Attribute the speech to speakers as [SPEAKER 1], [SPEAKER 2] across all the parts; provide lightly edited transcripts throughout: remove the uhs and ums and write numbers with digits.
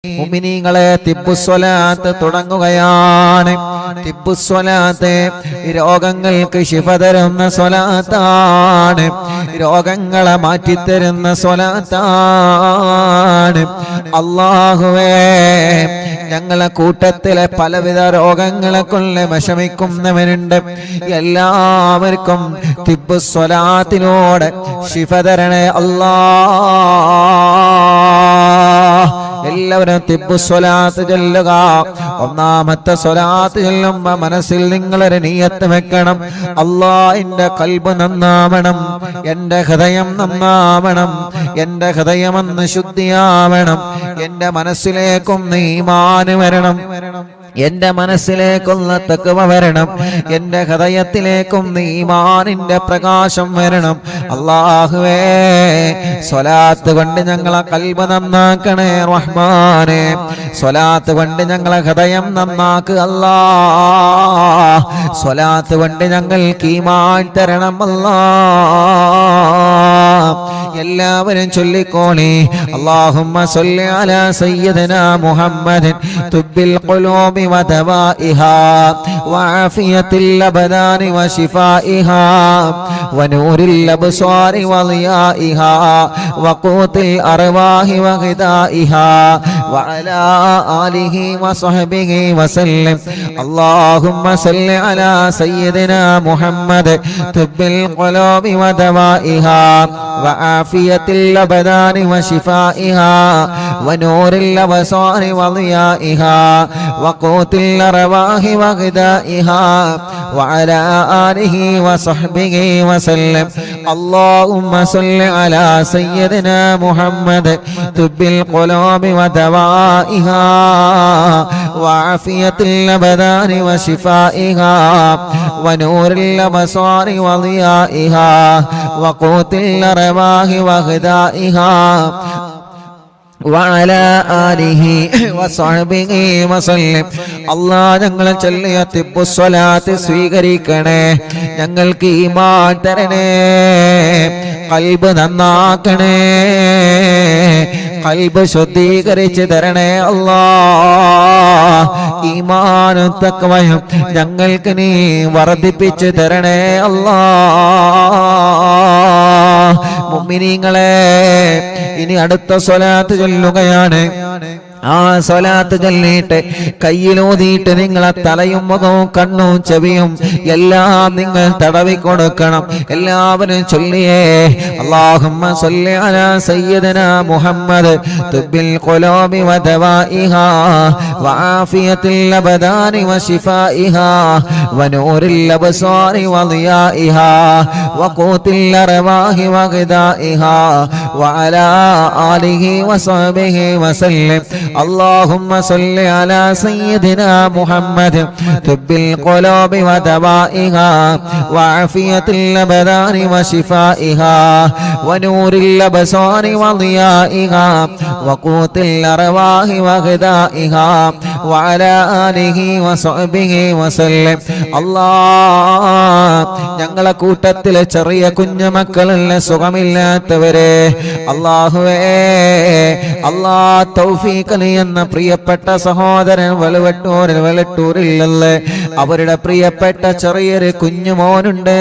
[SPEAKER 1] മുഅ്മിനീങ്ങളെ തിബ്ബുസ്വലാത്ത് തുടങ്ങുകയാണ്. തിബ്ബുസ്വലാത്ത് രോഗങ്ങൾക്ക് ശിഫ തരുന്ന സ്വലാത്താണ്, രോഗങ്ങളെ മാറ്റിത്തരുന്ന സ്വലാത്താണ്. അല്ലാഹുവേ, ഞങ്ങളെ കൂട്ടത്തിലെ പലവിധ രോഗങ്ങളെ കൊണ്ട് വിഷമിക്കുന്നവരുണ്ട്. എല്ലാവർക്കും തിബ്ബുസ്വലാത്തിലൂടെ ശിഫ തരണേ അല്ലാഹ്. എല്ലാവരും തിബ്ബുസ്വലാത്ത് ചൊല്ലുക. ഒന്നാമത്തെ സ്വലാത്ത് ചൊല്ലുമ്പോ മനസ്സിൽ നിങ്ങളൊരു നിയ്യത്ത് വെക്കണം. അല്ലാഹ്, എന്റെ ഖൽബ് നന്നാവണം, എന്റെ ഹൃദയം നന്നാവണം, എന്റെ ഹൃദയമെന്ന് ശുദ്ധിയാവണം, എന്റെ മനസ്സിലേക്കും ഈമാൻ വരണം, എന്റെ മനസ്സിലേക്കുള്ള തഖ്വ വരണം, എന്റെ ഹൃദയത്തിലേക്കും ഈമാനിന്റെ പ്രകാശം വരണം. അല്ലാഹുവേ, സ്വലാത്ത് കൊണ്ട് ഞങ്ങളെ ഖൽബ് നന്നാക്കണേ റഹ്മാനേ. സ്വലാത്ത് കൊണ്ട് ഞങ്ങളെ ഹൃദയം നന്നാക്കുക അല്ലാഹ്. സ്വലാത്ത് കൊണ്ട് ഞങ്ങൾക്ക് ഈമാൻ തരണം അല്ലാഹ്. എല്ലാവരും ചൊല്ലിക്കോളി. അല്ലാഹുമ്മ സ്വല്ലി അലാ സയ്യിദിനാ മുഹമ്മദിൻ തുബ്ബിൽ ഖുലൂബി വദവാഇഹാ വആഫിയത്തിൽ അബ്ദാനി വശിഫാഇഹാ വനൂരിൽ അബ്സാരി വളിയാഇഹാ വഖൂത്തിൽ അർവാഹി വഗിദാഇഹാ വഅലാ ആലിഹി വസഹ്ബിഹി വസല്ലം. അല്ലാഹുമ്മ സ്വല്ലി അലാ സയ്യിദിനാ മുഹമ്മദ് തുബ്ബിൽ ഖുലൂബി വദവാഇഹാ وعافية الأبدان وشفائها ونور الأبصار وضيائها وقوت الأرواح وغذائها وعلى آله وصحبه وسلم. اللهم صل على سيدنا محمد طب القلوب ودوائها وعافية الأبدان وشفائها ونور الأبصار وضيائها وقوت الأرواح وغذائها وعلى آله وصحبه وسلم. അല്ലാഹ്, ഞങ്ങളെ ചൊല്ലിയ തിബ്ബുസ്വലാത്ത് സ്വീകരിക്കണേ. ഞങ്ങൾക്ക് ഈമാൻ തരണേ, ഖൽബ് നന്നാക്കണേ, ഖൽബ് ശുദ്ധീകരിച്ച് തരണേ അല്ലാഹ്. ഈമാനും തഖ്വയും ഞങ്ങൾക്ക് നീ വർദ്ധിപ്പിച്ച് തരണേ അല്ലാഹ്. മുഅ്മിനീങ്ങളെ, ഇനി അടുത്ത സ്വലാത്ത് ചൊല്ലുകയാണ്. ആ സ്വലാത്ത് ചൊല്ലിയിട്ട് കയ്യിലൂതിയിട്ട് നിങ്ങളെ തലയും മുഖവും കണ്ണും ചെവിയും എല്ലാം നിങ്ങൾ തടവി കൊടുക്കണം. എല്ലാവരും ചൊല്ലിയേ. അല്ലാഹുമ്മ സ്വല്ലി അലാ സയ്യിദിനാ മുഹമ്മദ് തുബ്ബിൽ ഖുലൂബി വദവാഇഹാ വആഫിയത്തിൽ അബ്ദാനി വശിഫാഇഹാ വനൂരിൽ അബ്സാരി വളിയാഇഹാ വഖൂത്തിൽ അർവാഹി വഗദാഇഹാ വഅലാ ആലിഹി വസഹ്ബിഹി വസല്ലം. اللهم صل على سيدنا محمد طب القلوب ودوائها وعافية الأبدان وشفائها ونور الأبصار وضيائها وقوت الأرواح وغذائها وعلى آله وصحبه وسلم. الله, ഞങ്ങളെ കൂട്ടത്തിലെ ചെറിയ കുഞ്ഞുമക്കളുള്ള സുഖമില്ലാത്തവരെ അല്ലാഹുവേ, അല്ലാഹ് തൗഫീഖ് എന്ന പ്രിയപ്പെട്ട സഹോദരൻ വെളട്ടൂരിലല്ലേ, അവരുടെ പ്രിയപ്പെട്ട ചെറിയൊരു കുഞ്ഞുമോനുണ്ട്.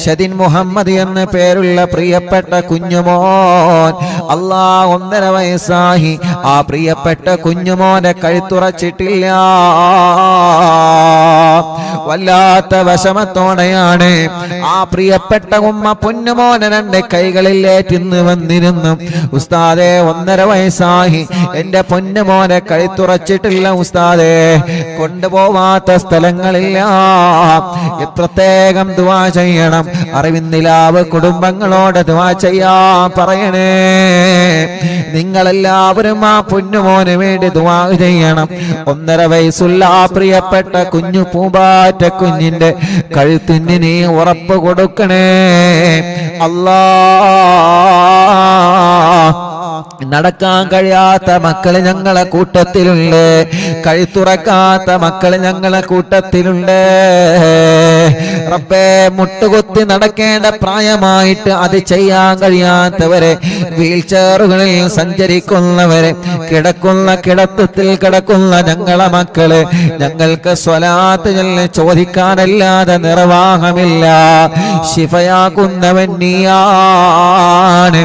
[SPEAKER 1] ഷദിൻ മുഹമ്മദ് എന്ന പേരുള്ള പ്രിയപ്പെട്ട കുഞ്ഞുമോൻ. അല്ലാഹ്, 1.5 വയസ്സായി. ആ പ്രിയപ്പെട്ട കുഞ്ഞുമോനെ കഴുത്തുറച്ചിട്ടില്ല. വല്ലാത്ത വിഷമത്തോടെയാണ് ആ പ്രിയപ്പെട്ട ഉമ്മ പൊന്നുമോനെ 2 കൈകളിലേറ്റിന്ന് വന്നിരുന്നു. ഉസ്താദേ, 1.5 വയസ്സായി, എന്റെ പൊന്നുമോനെ കഴുത്തുറച്ചിട്ടില്ല ഉസ്താദേ, കൊണ്ടുപോവാത്ത സ്ഥലങ്ങളില്ല. പ്രത്യേകം ദുആ ചെയ്യണം. അറിവിന്നിലാവ് കുടുംബങ്ങളോട് ദുആ ചെയ്യാൻ പറയണേ. നിങ്ങളെല്ലാവരും ആ പൊന്നുമോന് വേണ്ടി ദുആ ചെയ്യണം. 1.5 വയസ്സുള്ള ആ പ്രിയപ്പെട്ട കുഞ്ഞു പൂമ്പാറ്റ കുഞ്ഞിന്റെ കഴുത്തിന് നീ ഉറപ്പ് കൊടുക്കണേ അല്ലാഹ്. നടക്കാൻ കഴിയാത്ത മക്കള് ഞങ്ങളെ കൂട്ടത്തിലുണ്ട്, കഴുത്തുറക്കാത്ത മക്കള് ഞങ്ങളെ കൂട്ടത്തിലുണ്ട്. റബ്ബേ, മുട്ടുകുത്തി നടക്കേണ്ട പ്രായമായിട്ട് അത് ചെയ്യാൻ കഴിയാത്തവരെ, വീൽ ചെയറുകളിൽ സഞ്ചരിക്കുന്നവരെ, കിടക്കുന്ന കിടത്തത്തിൽ കിടക്കുന്ന ഞങ്ങളെ മക്കള്, ഞങ്ങൾക്ക് സ്വലാത്ത് ചൊല്ലി ചോദിക്കാനല്ലാതെ നിർവാഹമില്ല. ശിഫയാക്കുന്നവൻ നീയാണ്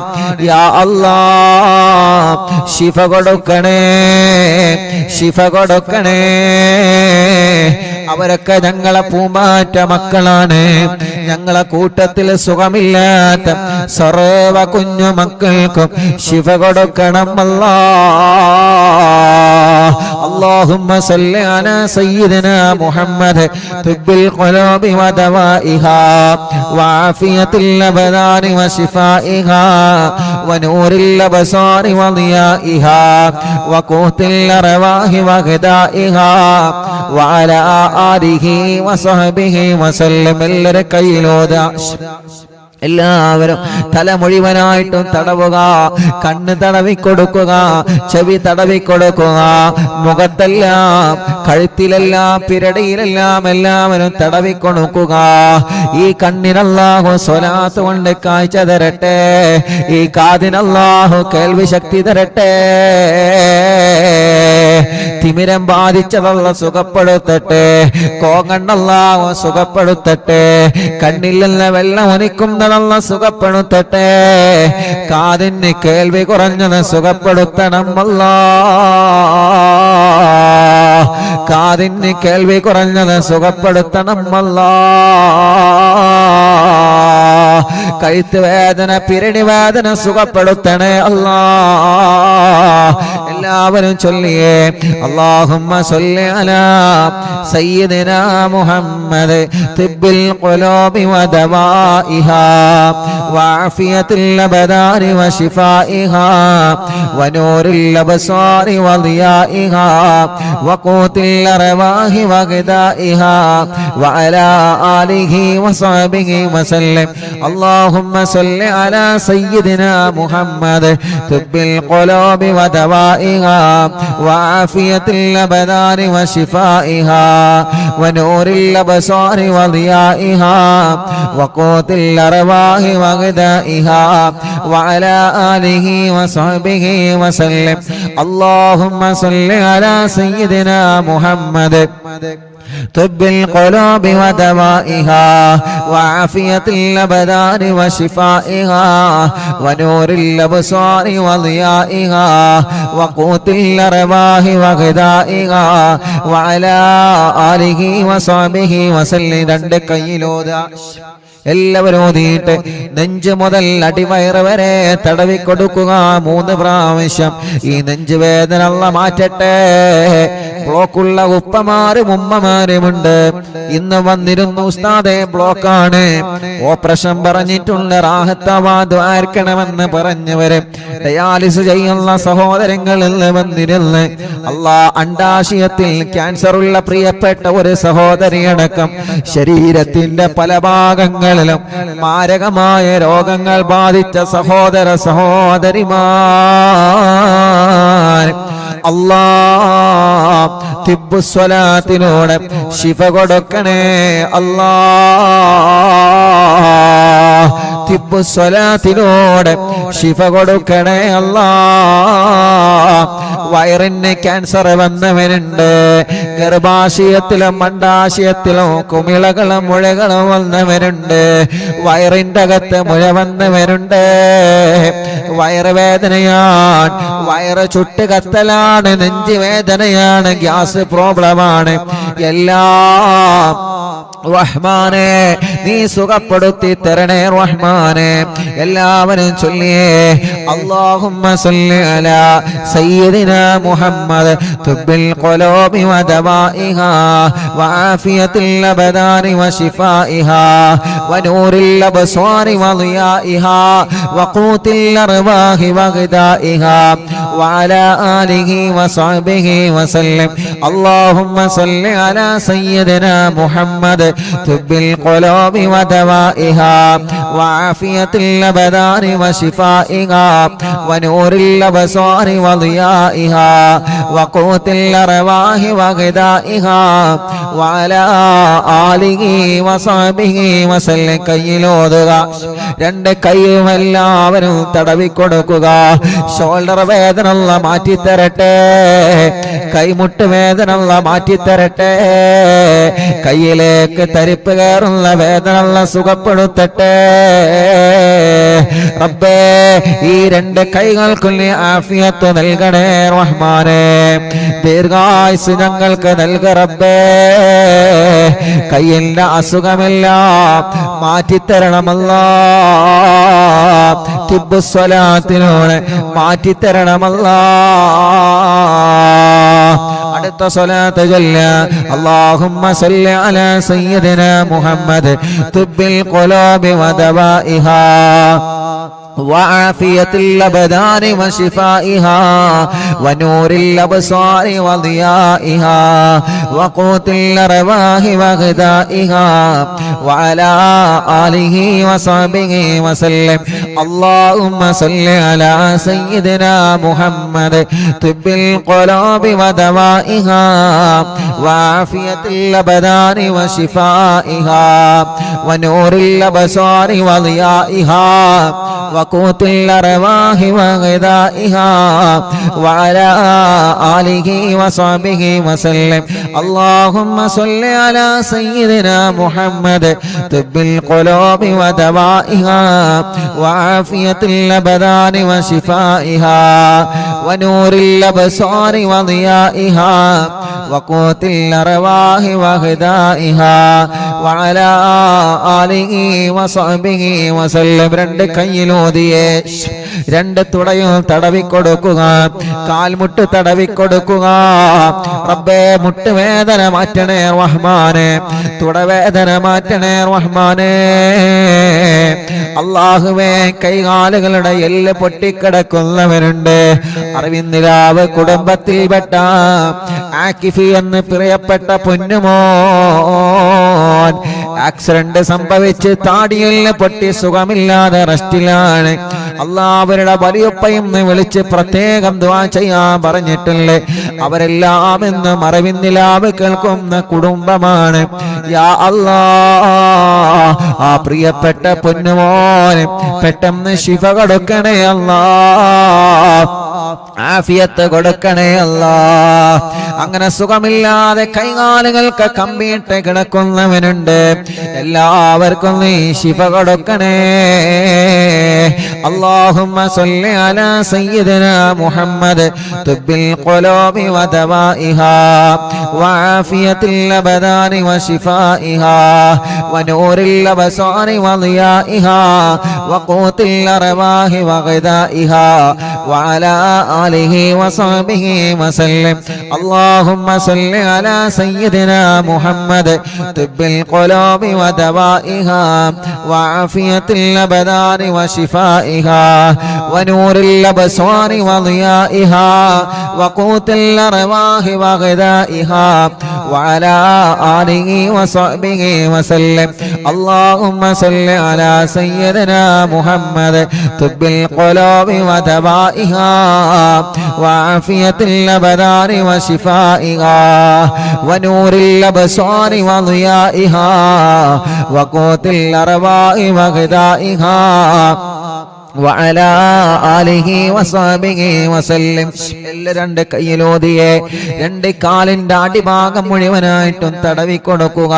[SPEAKER 1] യാ അല്ലാഹ്. ശിഫ കൊടുക്കണേ, ശിഫ കൊടുക്കണേ. അവരൊക്കെ ഞങ്ങളെ പൂമാറ്റ മക്കളാണ്. ഞങ്ങളെ കൂട്ടത്തിൽ സുഖമില്ലാത്ത സർവ കുഞ്ഞു മക്കൾക്കും ശിഫ കൊടുക്കണം അല്ലാഹ്. اللهم صل على سيدنا محمد طب القلوب ودوائها وعافية الأبدان وشفائها ونور الأبصار وضيائها وقوت الأرواح وغذائها وعلى آله وصحبه وسلم. എല്ലാവരും തല മുഴുവനായിട്ടും തടവുക, കണ്ണ് തടവിക്കൊടുക്കുക, ചെവി തടവിക്കൊടുക്കുക, മുഖത്തെല്ലാം കഴുത്തിലെല്ലാം പിരടിയിലെല്ലാം എല്ലാവരും തടവിക്കൊടുക്കുക. ഈ കണ്ണിനല്ലാഹു സ്വലാത്ത് കൊണ്ട് കാഴ്ച തരട്ടെ, ഈ കാതിനല്ലാഹു കേൾവി ശക്തി തരട്ടെ. തിമിരം ബാധിച്ചതല്ല സുഖപ്പെടുത്തട്ടെ, കോങ്ങണ്ണല്ലാഹു സുഖപ്പെടുത്തട്ടെ, കണ്ണിൽ നിന്ന് വെള്ളം ഒലിക്കുന്നതല്ല സുഖപ്പെടുത്തട്ടെ, കാതിന് കേൾവി കുറഞ്ഞത് സുഖപ്പെടുത്തണം അല്ലാഹ്, കാതിന് കേൾവി കുറഞ്ഞത് സുഖപ്പെടുത്തണം അല്ലാഹ്, കഴുത്ത് വേദന പിരടി വേദന സുഖപ്പെടുത്തണേ അല്ലാഹ്. എല്ലാവരും ചൊല്ലിയേ اللهم صل على سيدنا محمد طب القلوب ودوائها وعافية الأبدان وشفائها ونور الأبصار وضيائها وقوت الأرواح وغذائها وعلى آله وصحبه وسلم. اللهم صل على سيدنا محمد طب القلوب ودوائها وعافية الأبدان وشفائها ونور الأبصار وضيائها وقوت الأرواح وغذائها وعلى آله وصحبه وسلم. اللهم صل على سيدنا محمد طب القلوب ودوائها وعافية الأبدان وشفائها ونور الأبصار وضيائها وقوت الأرواح وغذائها وعلى آله وصحبه وسلم. രണ്ട് കൈയിലോതാ എല്ലാവരും ഓതിയിട്ട് നെഞ്ച് മുതൽ അടിവയറ് വരെ തടവിക്കൊടുക്കുക 3 പ്രാവശ്യം. ഈ നെഞ്ചുവേദന അല്ലാഹ് മാറ്റട്ടെ. ബ്ലോക്കുള്ള ഉപ്പമാരും ഉമ്മമാരുമുണ്ട്. ഇന്ന് വന്നിരുന്നു ഉസ്താദേ ബ്ലോക്കാണ്, ഓപ്പറേഷൻ പറഞ്ഞിട്ടുണ്ട്, റാഹത്താവാദ്വാർക്കണമെന്ന് പറഞ്ഞവര്, ഡയാലിസ് ചെയ്യുന്ന സഹോദരങ്ങളിൽ വന്നിരുന്ന് അല്ലാഹ് അണ്ടാശയത്തിൽ ക്യാൻസറുള്ള പ്രിയപ്പെട്ട ഒരു സഹോദരിയടക്കം ശരീരത്തിന്റെ പല ഭാഗങ്ങളിലും മാരകമായ രോഗങ്ങൾ ബാധിച്ച സഹോദര സഹോദരിമാർ അല്ലാഹ് തിബ്ബു സ്വലാത്തിലൂടെ ശിഫ കൊടുക്കണേ അല്ലാഹ്, തിബ്ബു സ്വലാത്തിലൂടെ ശിഫ കൊടുക്കണേ അല്ലാഹ്. വയറിന് ക്യാൻസർ വന്നവനുണ്ട്, ഗർഭാശയത്തിലും അണ്ഡാശയത്തിലും കുമിളകളും മുഴകളും വന്നവരുണ്ട്, വയറിന്റെ അകത്ത് മുഴ വന്നവരുണ്ട്, വയറുവേദനയാണ്, വയറ് ചുട്ട് കത്തലാണ്, നെഞ്ചുവേദനയാണ്, ഗ്യാസ് പ്രോബ്ലമാണ്, എല്ലാം റഹ്മാനെ നീ സുഖപ്പെടുത്തി തരണേ റഹ്മാനെ. എല്ലാവരും ചൊല്ലിയേ അല്ലാഹുമ്മ സല്ലി അലാ സയ്യിദിനാ മുഹമ്മദ് തുബ്ബിൽ ഖുലൂബി വദവാഇഹാ വആഫിയത്തിൽ അബദാനി വശിഫാഇഹാ വനൂറിൽ അബ്സ്വാരി വളിയാഇഹാ വഖൂത്തിൽ അർവാഹി വഗദാഇഹാ വഅലാ ആലിഹി വസഹ്ബിഹി വസല്ലം. അല്ലാഹുമ്മ സല്ലി അലാ സയ്യിദിനാ മുഹമ്മദ് طب القلوب ودوائها وعافية الأبدان وشفائها ونور الأبصار وضيائها وقوت الأرواح وغذائها وعلى آله وصحبه وسلم കയ്യിലോതുക രണ്ട് കൈയും എല്ലാവരും തടവിക്കൊടുക്കുക ഷോൾഡർ വേദന അല്ലാഹ് മാറ്റിത്തരട്ടെ കൈമുട്ട് വേദന അല്ലാഹ് മാറ്റിത്തരട്ടെ കയ്യിലേക്ക് തരിപ്പ് കയറുന്ന വേദന അല്ലാഹ് സുഖപ്പെടുത്തട്ടെ റബ്ബേ ഈ രണ്ട് കൈകൾക്കും നീ ആഫിയത്ത് നൽകണേ റഹ്മാനേ ദീർഘായുസ് ഞങ്ങൾക്ക് നൽക റബ്ബേ കയ്യിന്റെ അസുഖമെല്ലാം മാറ്റിത്തരണമല്ലാ തിബ്ബു സ്വലാത്തിനോട് മാറ്റിത്തരണമല്ലാ അടുത്ത സ്വലാത്ത് ചൊല്ല അല്ലാഹുമ്മ സല്ലി അലാ സയ്യിദിനാ മുഹമ്മദ് തുബ്ബിൽ ഖുലൂബി വദവാഇഹാ وعافية الأبدان وشفائها ونور الأبصار وضيائها وقوت الأرواح وغذائها وعلى آله وصحبه وسلم اللهم صل على سيدنا محمد طب القلوب ودوائها وعافية الأبدان وشفائها ونور الأبصار وضيائها وقوت الأرواح وغذائها وعلى آله وصحبه وسلم اللهم صل على سيدنا محمد طب القلوب ودوائها وعافية الأبدان وشفائها ونور الأبصار وضيائها وقوت الأرواح وغذائها وعلى آله وصحبه وسلم രണ്ട് കയ്യിലോതിയേ രണ്ട് തുടയും തടവിക്കൊടുക്കുക കാൽമുട്ട് തടവിക്കൊടുക്കുക റബ്ബേ മുട്ടുവേദന മാറ്റണേ റഹ്മാനേ തുടവേദന മാറ്റണേ റഹ്മാനേ അല്ലാഹുവേ കൈകാലുകളുടെ എല്ല് പൊട്ടിക്കിടക്കുന്നവരുണ്ട് അറിവിന്ദിരാവ് കുടുംബത്തിൽപ്പെട്ട ആക്കിഫി എന്ന് പ്രിയപ്പെട്ട പൊന്നുമോൻ ആക്സിഡന്റ് സംഭവിച്ച് താടിയെല്ല് പൊട്ടി സുഖമില്ലാതെ റെസ്റ്റിലാണ് അല്ലാഹ് അവരുടെ വലിയപ്പയും വിളിച്ച് പ്രത്യേകം ദുആ ചെയ്യാൻ പറഞ്ഞിട്ടില്ലേ അവരെല്ലാം ഇന്ന് മറവിന്നിലാവ് കേൾക്കുന്ന കുടുംബമാണ് യാ അല്ലാഹ് ആ പ്രിയപ്പെട്ട പൊന്നുമോനെ പെട്ടെന്ന് ശിഫ കൊടുക്കണേ അല്ലാഹ് ആഫിയത്ത് കൊടുക്കണേ അല്ലാഹ് അങ്ങനെ സുഖമില്ലാതെ കൈകാലുകൾക്ക് കമ്പിയിട്ട് കിടക്കുന്നവനുണ്ട് എല്ലാവർക്കും നീ ശിഫ കൊടുക്കണേ اللهم صل على سيدنا محمد طب القلوب ودوائها وعافية الأبدان وشفائها ونور الأبصار وضيائها وقوت الأرواح وغذائها وعلى آله وصحبه وسلم اللهم صل على سيدنا محمد طب القلوب ودوائها وعافية الأبدان وشفائها ونور الأبصار وضيائها وقوت الأرواح وغذائها وعلى آله وصحبه وسلم اللهم صل على سيدنا محمد طب القلوب ودوائها وعافية الأبدان وشفائها ونور الأبصار وضيائها وقوت الأرواح وغذائها وعلى آله وصحبه وسلم രണ്ട് കയ്യിലോതിയെ രണ്ട് കാലിന്റെ അടിഭാഗം മുഴുവനായിട്ടും തടവിക്കൊടുക്കുക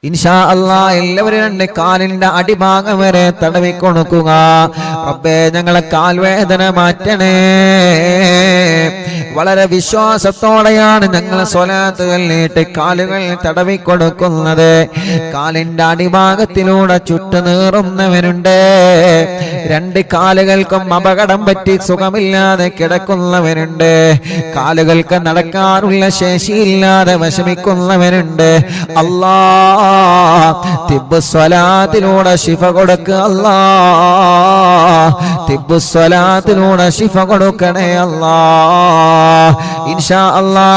[SPEAKER 1] ഇൻഷാ അല്ലാഹ് എല്ലാവരും രണ്ട് കാലിന്റെ അടിഭാഗം വരെ തടവിക്കൊടുക്കുക റബ്ബേ ഞങ്ങളെ കാൽവേദന മാറ്റണേ വളരെ വിശ്വാസത്തോടെയാണ് ഞങ്ങൾ സ്വലാത്തുകൾ നീട്ടി കാലുകൾ തടവിക്കൊടുക്കുന്നത്. കാലിന്റെ അടിഭാഗത്തിലൂടെ ചുട്ടുനീറുന്നവരുണ്ട്. രണ്ട് കാലുകൾക്കും അപകടം പറ്റി സുഖമില്ലാതെ കിടക്കുന്നവരുണ്ട്. കാലുകൾക്ക് നടക്കാനുള്ള ശേഷിയില്ലാതെ വിഷമിക്കുന്നവരുണ്ട്. അല്ലാ തിബ്ബ് സ്വലാത്തിലൂടെ ശിഫ കൊടുക്കുക. അല്ലാ തിബ്ബ് സ്വലാത്തിലൂടെ ശിഫ കൊടുക്കണേ അല്ലാ. ഇൻഷാ അല്ലാ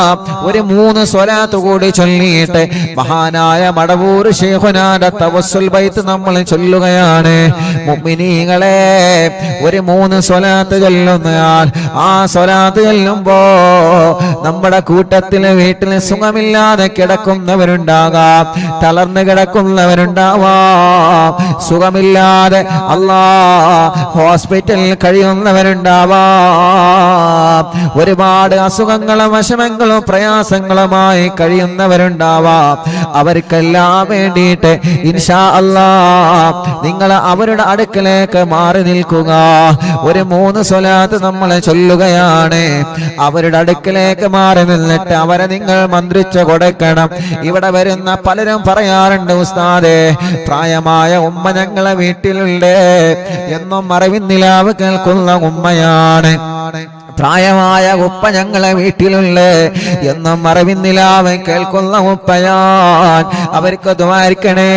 [SPEAKER 1] ഒരു 3 സ്വലാത്ത് കൂടി ചൊല്ലിയിട്ട് മഹാനായ മടവൂർ ശൈഖുനാന്റെ തവസ്സുൽ ബൈത്ത് നമ്മൾ ചൊല്ലുകയാണ്. മുഅ്മിനീങ്ങളെ ഒരു 3 സ്വലാത്ത് ചൊല്ലുന്നയാൾ ആ സ്വലാത്ത് ചൊല്ലുമ്പോ നമ്മുടെ കൂട്ടത്തില് വീട്ടിൽ സുഖമില്ലാതെ കിടക്കുന്നവരുണ്ടാകാം, തളർന്നു കിടക്കുന്നവരുണ്ടാവാം, സുഖമില്ലാതെ അല്ലാ ഹോസ്പിറ്റലിൽ കഴിയുന്നവരുണ്ടാവാം, ഒരുപാട് അസുഖങ്ങളും വിഷമങ്ങളും പ്രയാസങ്ങളുമായി കഴിയുന്നവരുണ്ടാവാം. അവർക്കെല്ലാം വേണ്ടിയിട്ട് ഇൻഷാ അല്ലാ നിങ്ങൾ അവരുടെ അടുക്കലേക്ക് മാറി നിൽക്കുക. ഒരു 3 സ്വലാത്ത് നമ്മൾ ചൊല്ലുകയാണ്. അവരുടെ അടുക്കലേക്ക് മാറി നിന്നിട്ട് അവരെ നിങ്ങൾ മന്ത്രിച്ചു കൊടുക്കണം. ഇവിടെ വരുന്ന പലരും പറയാറുണ്ട്, ഉസ്താദേ പ്രായമായ ഉമ്മ ഞങ്ങളെ വീട്ടിലുണ്ട്, എന്നും അറിവിന്നിലാവ് കേൾക്കുന്ന ഉമ്മയാണ്. പ്രായമായ ഉപ്പ ഞങ്ങളെ വീട്ടിലുള്ള എന്നും അറിവിന്നിലാവ് കേൾക്കുന്ന ഉപ്പയാൻ. അവർക്ക് ദ്വാരിക്കണേ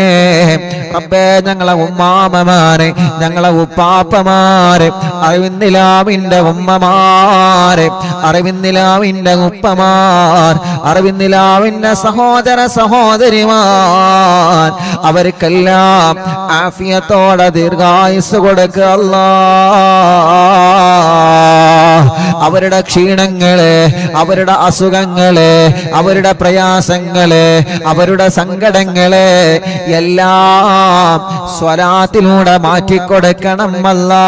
[SPEAKER 1] റബ്ബേ. ഞങ്ങളെ ഉമ്മാമമാരെ, ഞങ്ങളെ ഉപ്പാപ്പമാരെ, അറിവിന്നിലാവിന്റെ ഉമ്മമാരെ, അറിവിന്നിലാവിന്റെ ഉപ്പമാർ, അറിവിന്നിലാവിന്റെ സഹോദര സഹോദരിമാർ, അവർക്കെല്ലാം ആഫിയത്തോടെ ദീർഘായുസ് കൊടുക്കുക അല്ലാ. അവരുടെ ക്ഷീണങ്ങള്, അവരുടെ അസുഖങ്ങള്, അവരുടെ പ്രയാസങ്ങള്, അവരുടെ സങ്കടങ്ങള് എല്ലാം സ്വലാത്തിലൂടെ മാറ്റിക്കൊടുക്കണം അല്ലാ.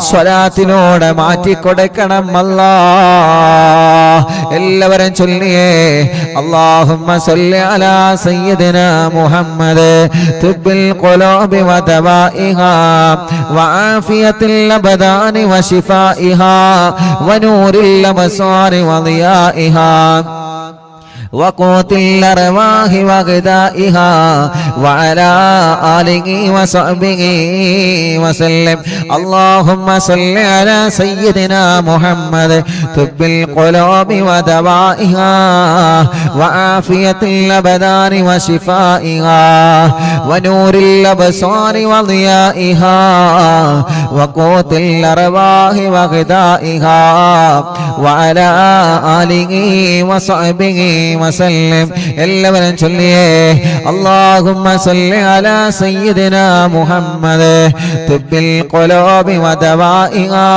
[SPEAKER 1] സ്വലാത്തിലൂടെ മാറ്റിക്കൊടുക്കണം അല്ലാ. എല്ലാവരും ചൊല്ലിയേ അല്ലാഹുമ്മ സല്ലി അലാ സയ്യിദിനാ മുഹമ്മദ് തുബ്ബിൽ ഖുലൂബി വദവാഇഹാ വആഫിയത്തിൽ അബ്ദാനി وشفائها ونور الأبصار وضيائها وقوت الأرواح وغذائها وعلى آله وصحبه وسلم. اللهم صل على سيدنا محمد طب القلوب ودوائها وعافية الأبدان وشفائها ونور الأبصار وضيائها وقوت الأرواح وغذائها وعلى آله وصحبه وسلم. എല്ലാവരും ചൊല്ലിയേ اللهم صل على سيدنا محمد طب القلوب ودوائها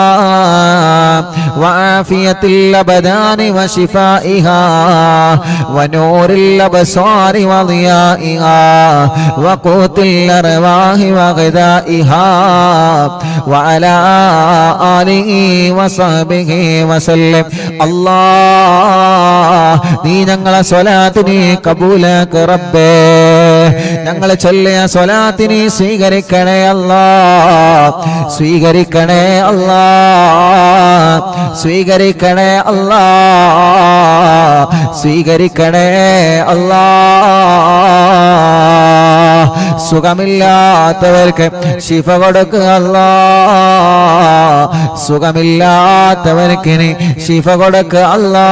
[SPEAKER 1] وعافية الأبدان وشفائها ونور الأبصار وضيائها وقوت الأرواح وغذائها وعلى آله وصحبه وسلم. الله നീ ഞങ്ങളെ സ്വലാത്തിനെ കബൂലാക്ക് റബ്ബേ. ഞങ്ങൾ ചൊല്ലിയ സ്വലാത്തിനെ സ്വീകരിക്കണേ അല്ലാ. സ്വീകരിക്കണേ അല്ലാ. സ്വീകരിക്കണേ അല്ലാ. സ്വീകരിക്കണേ അല്ലാ. സുഖമില്ലാത്തവർക്ക് ശിഫ കൊടുക്കുക അല്ലാ. സുഖമില്ലാത്തവർക്ക് ശിഫ കൊടുക്കുക അല്ലാ.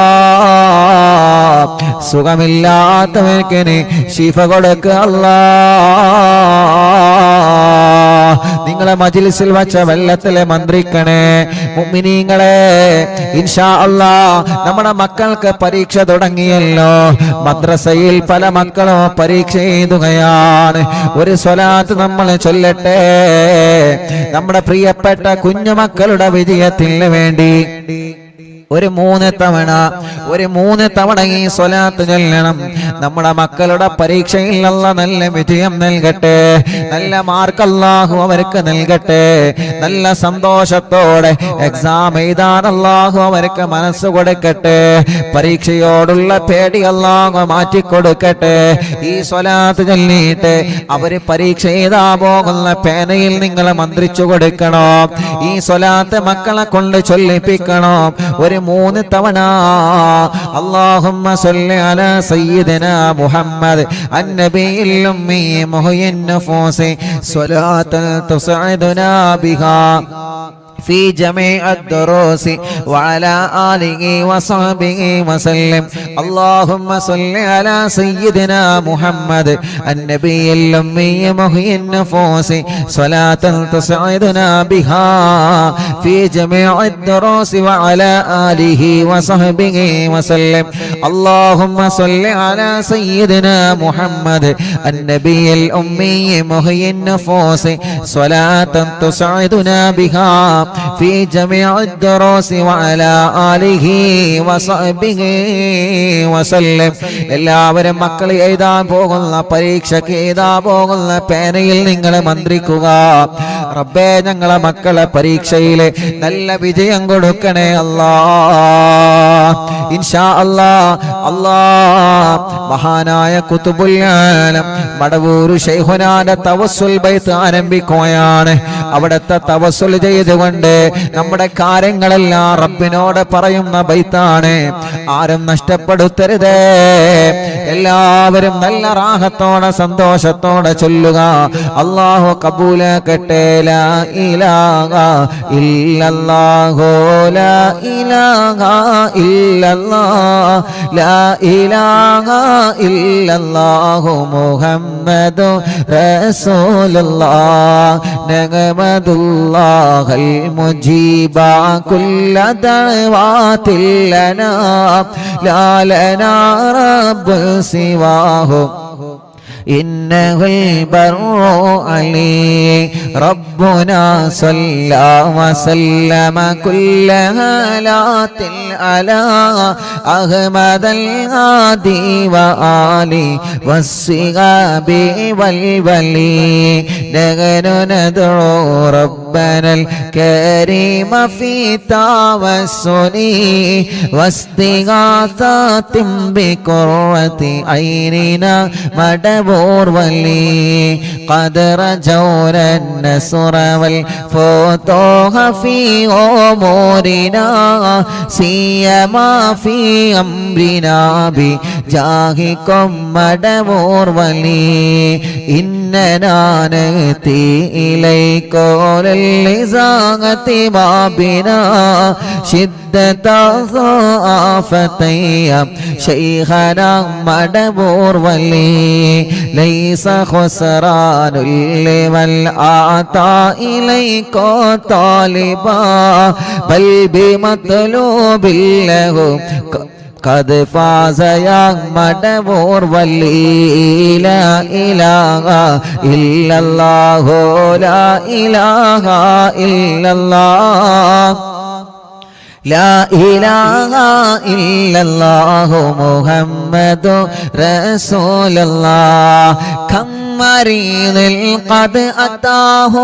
[SPEAKER 1] സുഖമില്ലാത്തവർക്ക് ശിഫ കൊടുക്കുക അല്ലാ. നിങ്ങളെ മജ്ലിസിൽ വച്ച വെള്ളത്തിലെ മന്ത്രിക്കണേ മുഅ്മിനീങ്ങളെ. ഇൻഷാ അല്ലാ നമ്മുടെ മക്കൾക്ക് പരീക്ഷ തുടങ്ങിയല്ലോ. മദ്രസയിൽ പല മക്കളും പരീക്ഷ എഴുതുകയാണ്. ഒരു സ്വലാത്ത് നമ്മൾ ചൊല്ലട്ടെ നമ്മുടെ പ്രിയപ്പെട്ട കുഞ്ഞുമക്കളുടെ വിജയത്തിന് വേണ്ടി. ഒരു 3 തവണ ഈ സ്വലാത്ത് ചൊല്ലണം. നമ്മുടെ മക്കളുടെ പരീക്ഷയിൽ അല്ലാഹ് നല്ല വിജയം നൽകട്ടെ, നല്ല മാർക്ക് അല്ലാഹു അവർക്ക് നൽകട്ടെ, നല്ല സന്തോഷത്തോടെ എക്സാം എഴുതാൻ അല്ലാഹു അവർക്ക് മനസ്സ് കൊടുക്കട്ടെ, പരീക്ഷയോടുള്ള പേടി അല്ലാഹു മാറ്റിക്കൊടുക്കട്ടെ. ഈ സ്വലാത്ത് ചൊല്ലിയിട്ട് അവര് പരീക്ഷ എഴുതാ പോകുന്ന പേനയിൽ നിങ്ങൾ മന്ത്രിച്ചു കൊടുക്കണം. ഈ സ്വലാത്ത് മക്കളെ കൊണ്ട് ചൊല്ലിപ്പിക്കണം. ഒരു 3 തവണ അല്ലാഹുമ്മ സ്വല്ലി അലാ സയ്യിദിനാ മുഹമ്മദ് അന്നബിയിൽ ഉമ്മി മുഹയ്യിൻ നഫൂസി സ്വലാത്തൻ തുസ്ഇദുനാ ബിഹാ في جميع الدروس وعلى آله وصحبه وسلم. اللهم صل على سيدنا محمد النبي الأمي محيي النفوس صلاة تسعدنا بها في جميع الدروس وعلى آله وصحبه وسلم. اللهم صل على سيدنا محمد النبي الأمي محيي النفوس صلاة تسعدنا بها في جميع الدروس وعلى آله وصحبه وسلم. എല്ലാവരും മക്കൾ എഴുതാൻ പോകുന്ന പരീക്ഷയ്ക്ക് എഴുതാൻ പോകുന്ന പേനയിൽ നിങ്ങൾ മന്ത്രിക്കുക, റബ്ബേ ഞങ്ങളെ മക്കളെ പരീക്ഷയിൽ നല്ല വിജയം കൊടുക്കണേ അല്ലാഹ്. ഇൻഷാ അല്ലാഹ്. മഹാനായ ഖുതുബുൽ ആലം മടവൂർ ശൈഖുനാന്റെ തവസ്സുൽ ബൈത്ത് ആരംഭിക്കുകയാണ്. അവിടുത്തെ തവസ്സുൽ ചെയ്തുകൊണ്ട് നമ്മുടെ കാര്യങ്ങളെല്ലാം റബ്ബിനോട് പറയുന്ന ബൈത്താണ്. ആരും നഷ്ടപ്പെടുത്തരുതേ. എല്ലാവരും നല്ല റാഹത്തോടെ സന്തോഷത്തോടെ ചൊല്ലുക. അല്ലാഹു കബൂലാക്കട്ടെ. ലാ ഇലാഹ ഇല്ലല്ലാഹു ലാ ഇലാഹ ഇല്ലല്ലാഹ് ലാ ഇലാഹ ഇല്ലല്ലാഹു മുഹമ്മദു റസൂലുള്ളാഹ് നഗമദുല്ലാഹൽ മുജീബ കുല്ല ദഅവാതിൽ ലനാ ലാ ലനാ റബ്ബു സിവാഹു إنه البر علي ربنا صلى وسلم كل هالات على أحمد الهادي وآله والصحاب والولي نحن ندعو ربنا الكريم في توسل واستغاثة بقرة عيننا مدبور ولي قد رجونا النصر والفتوح في أمورنا سيما في أمرنا بجاهكم مدبور ولي إننا نأتي إليك للإزاغة ما بنا شدة ضعفتي شيخنا مدبور ولي ليس خسران لمن آتى إليك طالبا بل بمطلوب له قد فاز يا مدبور ولي لا إله إلا الله لا إله إلا الله لا إله إلا الله محمد رسول الله كم مريض قد أتاه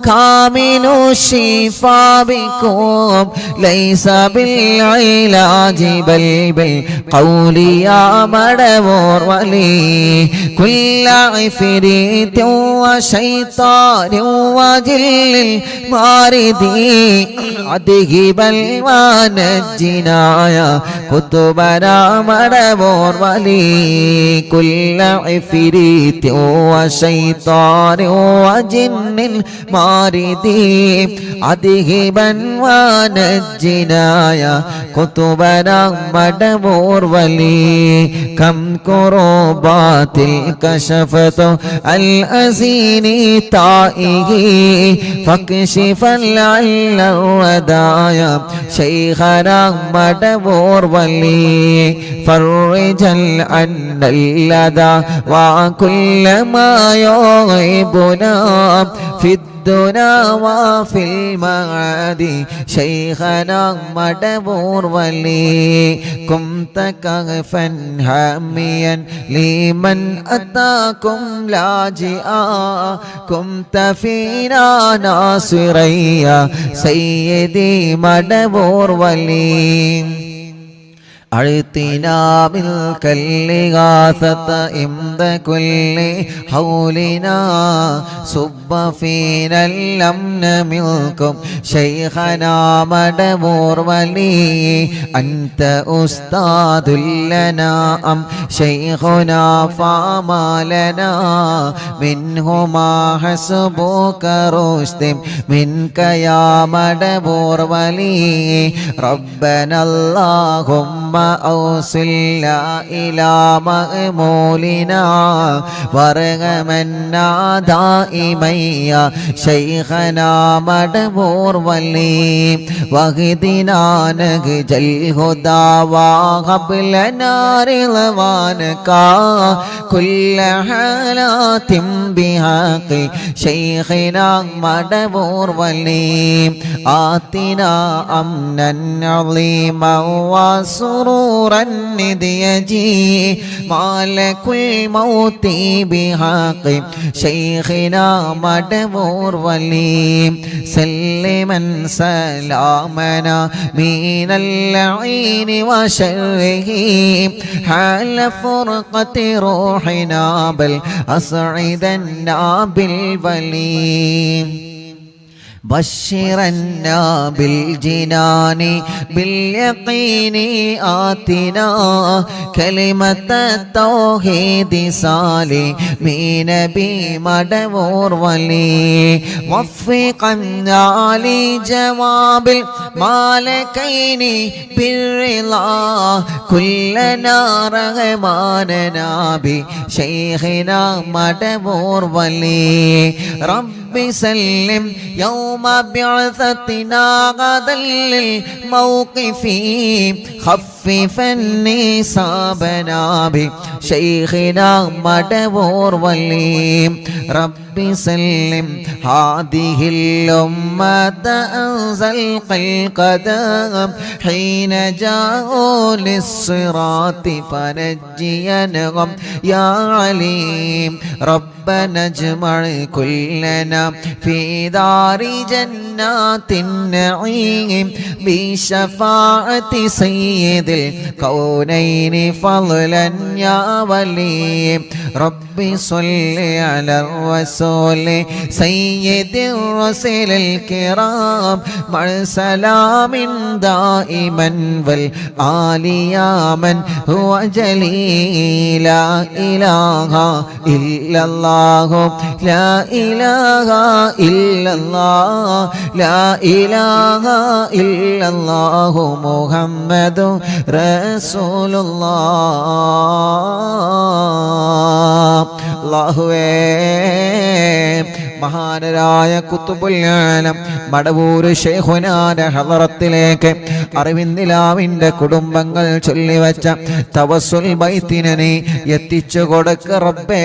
[SPEAKER 1] كامل الشفاء بكم ليس بالعلاج بل بالقول يا مدبور ولي كل عفريت وشيطان وجل الماردي أذهب ونجنا يا كتبنا مدبور ولي كل عفريت وشيطان وجن الماردي أذهبا ونجنا يا كتبنا مدبور ولي كم كربات كشفت الأزين طائه فاكشفا لعل الودايا شيخنا مدبور ولي فرجا عن اللدى وكل ما يغيبنا في الدنا وفي المعاد شيخنا مدبور ولي كنت كغفا حاميا لمن أتاكم لاجئا كنت فينا ناصريا سيدي مدبور ولي أعطنا ملك الإغاثة عند كل حولنا صب فينا الأمن منكم شيخنا مدبور ولي أنت أستاذ لنا أم شيخنا فما لنا منهما حسبك رشد منك يا مدبور ولي ربنا اللهم أوصلنا إلى مأمولنا وارغمنا دائما يا شيخنا مدبور ولي واهدنا نهج الهدى وهب لنا رضوانك كل حالات بحق شيخنا مدبور ولي آتنا أمنا عظيما وسرورا نديجي مالك الموت بحق شيخنا مدبور ولي سلما سلامنا من اللعين وشره حال فرقة روحنا بل أسعدنا بالولي بشرنا بالجنان باليقين آتنا كلمة التوحيد سالمين بمدبور ولي وفقنا لجواب المالكين بالرضا كلنا رغماننا بشيخنا مدبور ولي رب سلم يوم بعثتنا غدا للموقف خففني صابنا بشيخنا مدبور ولي رب سلم هذه الأمة أنزل القدم حين جاءوا للصراط فنجينهم يا عليم ربنا اجمع كلنا في دار جنات النعيم بشفاعة سيد الكونين فضلا يا ولي رب صل على الرسول سيد الرسل الكرام مع سلام دائما والآل يا من هو جليل لا إله إلا الله لا إله إلا الله لا إله إلا الله محمد رسول الله അല്ലാഹുവേ മഹാനരായ ഖുത്ബുൽ ആലം മടവൂർ ശൈഖുനാന്റെ ഹളറത്തിലേക്ക് അറിവിന്ദിലാവിന്റെ കുടുംബങ്ങൾ ചൊല്ലിവച്ച തവസ്സുൽ ബൈത്തിനെ നീ എത്തിച്ചു കൊടുക്ക റബ്ബേ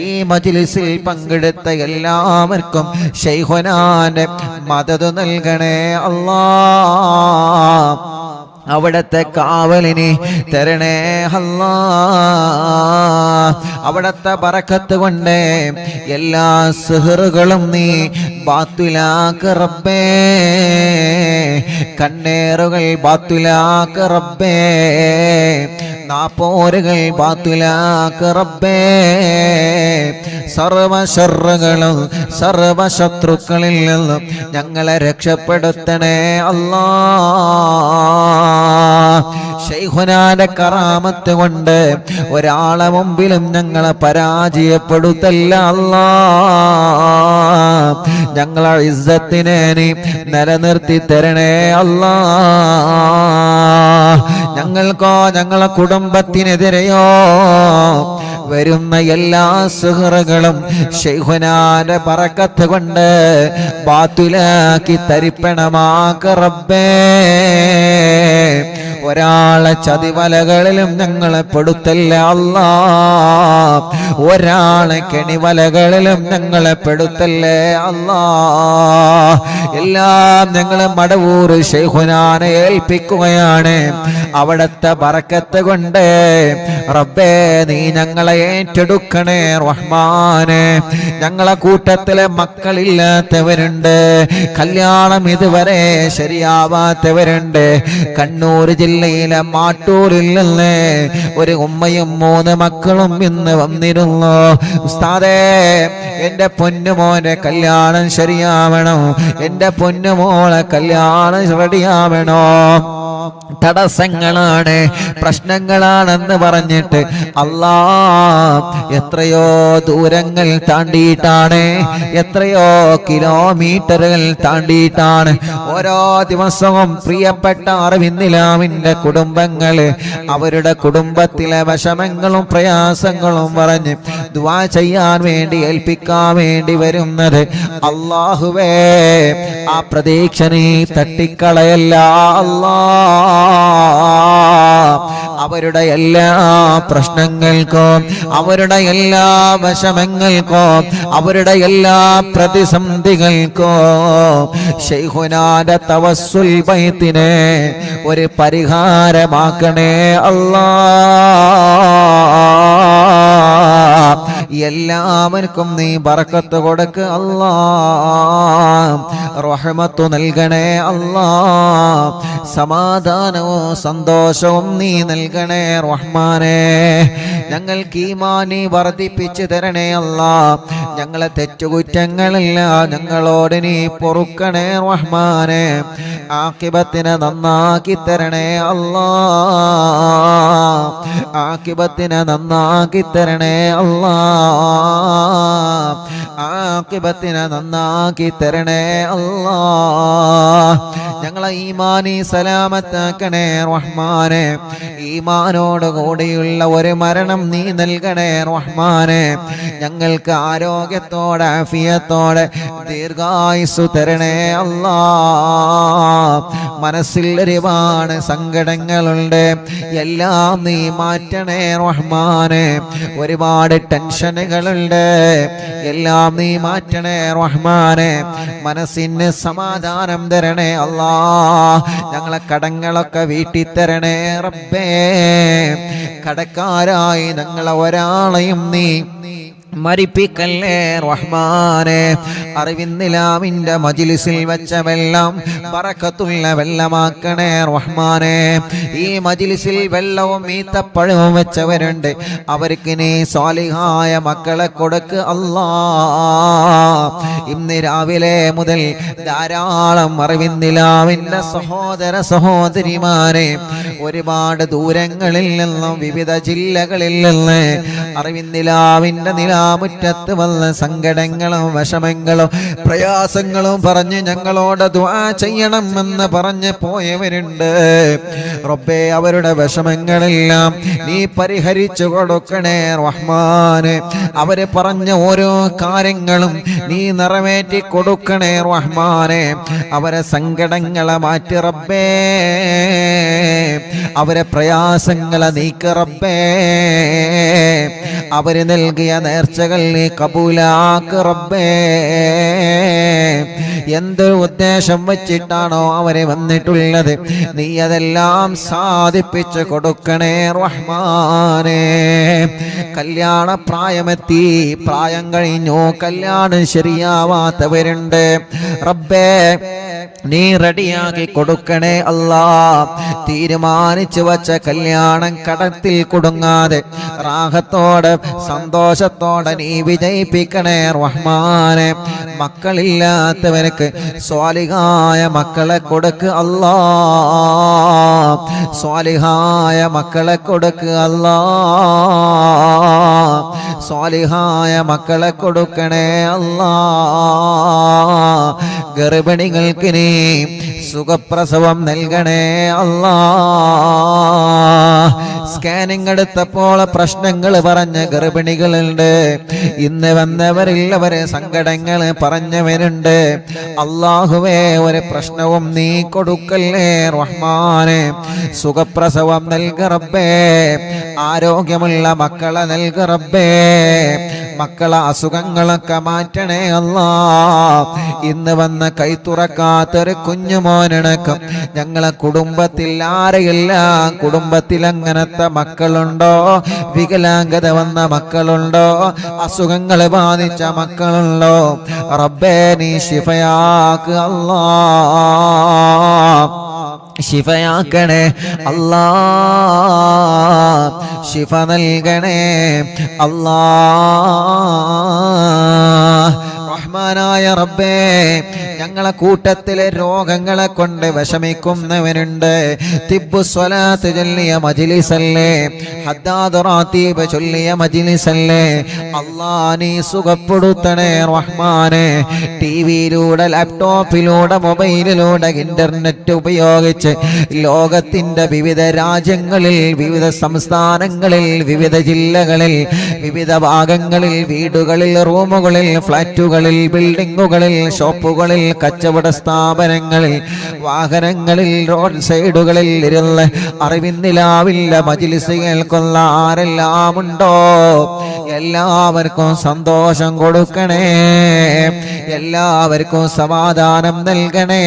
[SPEAKER 1] ഈ മജ്ലിസിൽ പങ്കെടുത്ത എല്ലാവർക്കും ശൈഖുനാന്റെ മദദ് നൽകണേ അല്ലാഹ് അവിടത്തെ കാവലിനെ തരണേ അല്ലാഹ് അവിടത്തെ ബറക്കത്ത് കൊണ്ട് എല്ലാ സിഹറുകളും നീ ബാത്തിലാക്ക് റബ്ബേ കണ്ണേറുകൾ ബാത്തിലാക്ക് റബ്ബേ നാപ്പോരുകൾ ബാത്തിലാക്ക് റബ്ബേ സർവ ശർറുകളും സർവ ശത്രുക്കളിൽ നിന്നും ഞങ്ങളെ രക്ഷപ്പെടുത്തണേ അല്ലാഹ് ശൈഖുനാന്റെ കറാമത്ത് കൊണ്ട് ഒരാളെ മുമ്പിലും ഞങ്ങളെ പരാജയപ്പെടുത്തല്ല അല്ലാഹ് ഞങ്ങളെ ഇസ്സത്തിനെ നീ നിലനിർത്തി തരണേ അല്ലാഹ് ഞങ്ങൾക്കോ ഞങ്ങളെ കുടുംബത്തിനെതിരെയോ വരുന്ന എല്ലാ സുഹൃകളും ശൈഖുനാന്റെ ബറക്കത്ത് കൊണ്ട് ബാത്തുലാക്കി തരിപ്പണമാക്ക റബ്ബേ. ഒരാളെ ചതിവലകളിലും ഞങ്ങളെ പെടുത്തല്ലേ അല്ലാ, ഒരാളെ കെണിവലകളിലും ഞങ്ങളെ പെടുത്തല്ലേ അല്ലാ. എല്ലാം ഞങ്ങൾ മടവൂർ ശൈഖുനാനെ ഏൽപ്പിക്കുകയാണ്. അവിടത്തെ ബറക്കത്ത് കൊണ്ട് റബ്ബേ നീ ഞങ്ങളെ ഏറ്റെടുക്കണേ റഹ്മാനെ. ഞങ്ങളെ കൂട്ടത്തിലെ മക്കളില്ലാത്തവരുണ്ട്, കല്യാണം ഇതുവരെ ശരിയാവാത്തവരുണ്ട്. കണ്ണൂർ ജില്ലയിലെ മാട്ടൂരിൽ നിന്ന് ഒരു ഉമ്മയും 3 മക്കളും ഇന്ന് വന്നിരുന്നു. ഉസ്താദേ, എന്റെ പൊന്നുമോന്റെ കല്യാണം ശരിയാവണോ, എന്റെ പൊന്നുമോളെ കല്യാണം റെഡിയാവണോ, തടസ്സങ്ങളാണ്, പ്രശ്നങ്ങളാണെന്ന് പറഞ്ഞിട്ട് അല്ലാ എത്രയോ ദൂരങ്ങൾ താണ്ടിയിട്ടാണ്, എത്രയോ കിലോമീറ്ററുകൾ താണ്ടിയിട്ടാണ് ഓരോ ദിവസവും പ്രിയപ്പെട്ട അറിവിന്ദിലാവിന്റെ കുടുംബങ്ങള് അവരുടെ കുടുംബത്തിലെ വിഷമങ്ങളും പ്രയാസങ്ങളും പറഞ്ഞ് ദുആ ചെയ്യാൻ വേണ്ടി ഏൽപ്പിക്കാൻ വേണ്ടി വരുന്നത്. അല്ലാഹുവേ, ആ പ്രതീക്ഷ നീ തട്ടിക്കളയല്ല അല്ലാ. അവരുടെ എല്ലാ പ്രശ്നങ്ങൾക്കും അവരുടെ എല്ലാ വിഷമങ്ങൾക്കും അവരുടെ എല്ലാ പ്രതിസന്ധികൾക്കും ശൈഖുനാന്റെ തവസ്സുൽ ബൈത്തിനെ ഒരു പരിഹാരമാക്കണേ അല്ലാ. എല്ലാവർക്കും നീ ബറക്കത്ത് കൊടുക്ക് അല്ലാ, റഹ്മത്ത് നൽകണേ അല്ലാ, സമാധാനവും സന്തോഷവും നീ നൽകണേ റഹ്മാനേ. ഞങ്ങൾക്ക് ഈമാനി വർദ്ധിപ്പിച്ചു തരണേ അല്ലാ. ഞങ്ങളെ തെറ്റുകുറ്റങ്ങളില്ല ഞങ്ങളോട് നീ പൊറുക്കണേ റഹ്മാനേ. ആഖിബത്തിനെ നന്നാക്കി തരണേ അല്ലാ, ആഖിബത്തിനെ നന്നാക്കി തരണേ അല്ലാ, ആഖിബത്തിനെ നന്നാക്കി തരണേ അല്ലാ. ഞങ്ങളെ ഈമാനി സലാമത്താക്കണേ റഹ്മാനേ. ഈമാനോട് കൂടിയുള്ള ഒരു മരണം നീ നൽകണേ റഹ്മാനേ. ഞങ്ങൾക്ക് ആരോഗ്യത്തോടെ ആഫിയത്തോടെ ദീർഘായുസ്സു തരണേ അല്ലാ. മനസ്സിൽ ഒരുപാട് സങ്കടങ്ങളുണ്ട്, എല്ലാം നീ മാറ്റണേ റഹ്മാനേ. ഒരുപാട് ടെൻഷനുകളുണ്ട്, എല്ലാം നീ മാറ്റണേ റഹ്മാനേ. മനസ്സിന് സമാധാനം തരണേ അല്ലാ. ഞങ്ങളെ കടങ്ങളൊക്കെ വീട്ടി തരണേ റബ്ബേ. കടക്കാരായി ഞങ്ങളെ ഒരാളെയും നീ മരിപ്പിക്കല്ലേ റഹ്മാനേ. അറിവിന്ദിലാവിന്റെ മജ്ലിസിൽ വെച്ച വെള്ളം ബറക്കത്തുള്ള വെള്ളമാക്കണേ റഹ്മാനേ. ഈ മജ്ലിസിൽ വെള്ളവും ഈത്തപ്പഴവും വെച്ചവരുണ്ട്, അവർക്ക് നീ സ്വാലിഹായ മക്കളെ കൊടുക്ക് അല്ലാ. ഇന്ന് രാവിലെ മുതൽ ധാരാളം അറിവിന്ദിലാവിന്റെ സഹോദര സഹോദരിമാരെ ഒരുപാട് ദൂരങ്ങളിൽ നിന്നും വിവിധ ജില്ലകളിൽ നിന്ന് അറിവിന്ദിലാവിന്റെ മുറ്റത്ത് വന്ന സങ്കടങ്ങളും വിഷമങ്ങളും പ്രയാസങ്ങളും പറഞ്ഞ് ഞങ്ങളോട് ദുആ ചെയ്യണമെന്ന് പറഞ്ഞ് പോയവരുണ്ട്. റബ്ബേ, അവരുടെ വിഷമങ്ങളെല്ലാം നീ പരിഹരിച്ചു കൊടുക്കണേ റഹ്മാനെ. അവര് പറഞ്ഞ ഓരോ കാര്യങ്ങളും നീ നിറവേറ്റി കൊടുക്കണേ റഹ്മാനെ. അവരെ സങ്കടങ്ങളെ മാറ്റി റബ്ബേ, അവരെ പ്രയാസങ്ങളെ നീക്ക് റബ്ബേ. അവര് നൽകിയ നേർച്ചകൾ നീ കബൂലാക്ക് റബ്ബേ. എന്ത് ഉദ്ദേശം വച്ചിട്ടാണോ അവരെ വന്നിട്ടുള്ളത്, നീ അതെല്ലാം സാധിപ്പിച്ചു കൊടുക്കണേ റഹ്മാനേ. കല്യാണ പ്രായമെത്തി, പ്രായം കഴിഞ്ഞു, കല്യാണം ശരിയാവാത്തവരുണ്ട്. റബ്ബേ, നീ റെഡിയാക്കി കൊടുക്കണേ അല്ലാ. തീരുമാനിച്ചു വച്ച കല്യാണം കടത്തിൽ കുടുങ്ങാതെ റാഹത്തോടെ സന്തോഷത്തോടെ നീ വിജയിപ്പിക്കണേ റഹ്മാനെ. മക്കളില്ലാത്തവർക്ക് സ്വാലിഹായ മക്കളെ കൊടുക്ക് അല്ലാ, സ്വാലിഹായ മക്കളെ കൊടുക്ക് അല്ലാ, സ്വാലിഹായ മക്കളെ കൊടുക്കണേ അല്ലാ. ഗർഭിണികൾക്ക് നീ സുഖപ്രസവം നൽകണേ അല്ലാ. സ്കാനിങ് എടുത്തപ്പോൾ പ്രശ്നങ്ങൾ പറഞ്ഞ ഗർഭിണികളുണ്ട്. ഇന്ന് വന്നവരില്ലവരെ സങ്കടങ്ങൾ പറഞ്ഞവരുണ്ട്. അല്ലാഹുവേ, ഒരു പ്രശ്നവും നീ കൊടുക്കല്ലേ റഹ്മാനെ. സുഖപ്രസവം നൽക റബ്ബേ, ആരോഗ്യമുള്ള മക്കളെ നൽക റബ്ബേ, മക്കളെ അസുഖങ്ങളൊക്കെ മാറ്റണേ അല്ലാ. ഇന്ന് വന്ന കൈ തുറക്കാത്തൊരു കുഞ്ഞുമോനടക്കം ഞങ്ങളെ കുടുംബത്തിൽ ആരെയെല്ലാം കുടുംബത്തിൽ അങ്ങനത്തെ മക്കളുണ്ടോ, വികലാംഗത വന്ന മക്കളുണ്ടോ, അസുഖങ്ങൾ ബാധിച്ച മക്കളുണ്ടോ, റബ്ബേ നീ ശിഫയാക്ക് അല്ലാ, ശിഫയാക്കണേ അല്ലാ, ശിഫ നൽകണേ അല്ലാ. റഹ്മാനായ റബ്ബേ, ഞങ്ങളെ കൂട്ടത്തിലെ രോഗങ്ങളെ കൊണ്ട് വിഷമിക്കുന്നവനുണ്ട്. തിബ്ബു സ്വലാത്ത് ചൊല്ലിയ മജ്ലിസല്ലേ, ഹദ്ദാദ് റാത്തീബ് ചൊല്ലിയ മജ്ലിസല്ലേ, അല്ലാ നീ സുഖപ്പെടുത്തണേ റഹ്മാനെ. ടിവിയിലൂടെ, ലാപ്ടോപ്പിലൂടെ, മൊബൈലിലൂടെ, ഇന്റർനെറ്റ് ഉപയോഗിച്ച് ലോകത്തിന്റെ വിവിധ രാജ്യങ്ങളിൽ, വിവിധ സംസ്ഥാനങ്ങളിൽ, വിവിധ ജില്ലകളിൽ, വിവിധ ഭാഗങ്ങളിൽ, വീടുകളിൽ, റൂമുകളിൽ, ഫ്ലാറ്റുകളിൽ, ബിൽഡിങ്ങുകളിൽ, ഷോപ്പുകളിൽ, കച്ചവട സ്ഥാപനങ്ങളിൽ, വാഹനങ്ങളിൽ, റോഡ് സൈഡുകളിൽ ഇരുന്ന് അറിവിന്നിലാവില്ല മജ്ലിസ് കേൾക്കുന്ന ആരെല്ലാം ഉണ്ടോ എല്ലാവർക്കും സന്തോഷം കൊടുക്കണേ, എല്ലാവർക്കും സമാധാനം നൽകണേ.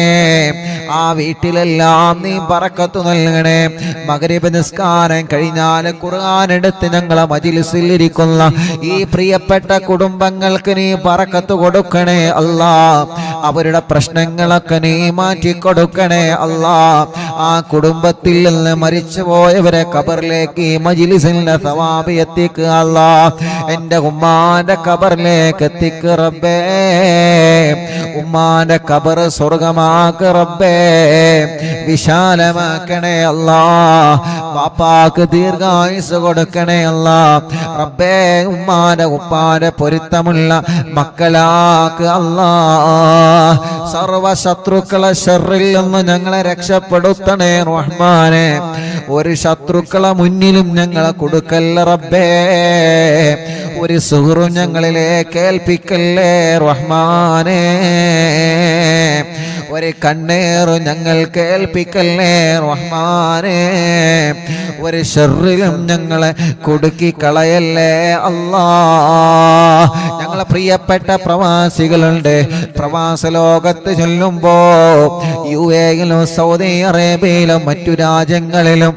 [SPEAKER 1] ആ വീട്ടിലെല്ലാം നീ ബറക്കത്ത് നൽകണേ. മഗ്രിബ് നിസ്കാരം കഴിഞ്ഞാൽ ഖുർആൻ എടുത്ത് ഞങ്ങളെ മജ്ലിസിൽ ഇരിക്കുന്ന ഈ പ്രിയപ്പെട്ട കുടുംബങ്ങൾക്ക് നീ ബറക്കത്ത് കൊടുക്കണേ അല്ലാ. അവരുടെ പ്രശ്നങ്ങളൊക്കെ നീ മാറ്റി കൊടുക്കണേ അല്ലാ. ആ കുടുംബത്തിൽ നിന്ന് മരിച്ചുപോയവരെ ഖബറിലേക്ക് ഈ മജ്ലിസിന്റെ സവാബ് എത്തിക്കുക അല്ലാ. എന്റെ ഉമ്മാന്റെ ഖബറിലേക്ക് എത്തിക്ക് റബ്ബേ, ഉമ്മാന്റെ ഖബർ സ്വർഗമാക്ക് റബ്ബേ, വിശാലമാക്കണേ അല്ലാ. ബാപ്പാക്ക് ദീർഘായുസ് കൊടുക്കണേ അല്ലാ റബ്ബേ. ഉമ്മാന്റെ ഉപ്പാന്റെ പൊരുത്തമുള്ള മക്കളാക്ക് അല്ലാ. സർവ ശത്രുക്കളെ ശർറിൽ നിന്ന് ഞങ്ങളെ രക്ഷപ്പെടുത്തണേ റഹ്മാനെ. ഒരു ശത്രുക്കളെ മുന്നിലും ഞങ്ങളെ കൊടുക്കല്ല റബ്ബേ. ഒരു സുഹൃത്തും ഞങ്ങളിലേക്ക് ഏൽപ്പിക്കല്ലേ റഹ്മാനെ. ഒരു കണ്ണേറും ഞങ്ങൾ കേൾപ്പിക്കല്ലേ റഹ്മാനെ. ഒരു ശർറിലും ഞങ്ങളെ കുടുക്കി കളയല്ലേ അല്ലാ. ഞങ്ങളെ പ്രിയപ്പെട്ട പ്രവാസികളുണ്ട്. പ്രവാസ ലോകത്ത് ചൊല്ലുമ്പോ UAE-യിലും സൗദി അറേബ്യയിലും മറ്റു രാജ്യങ്ങളിലും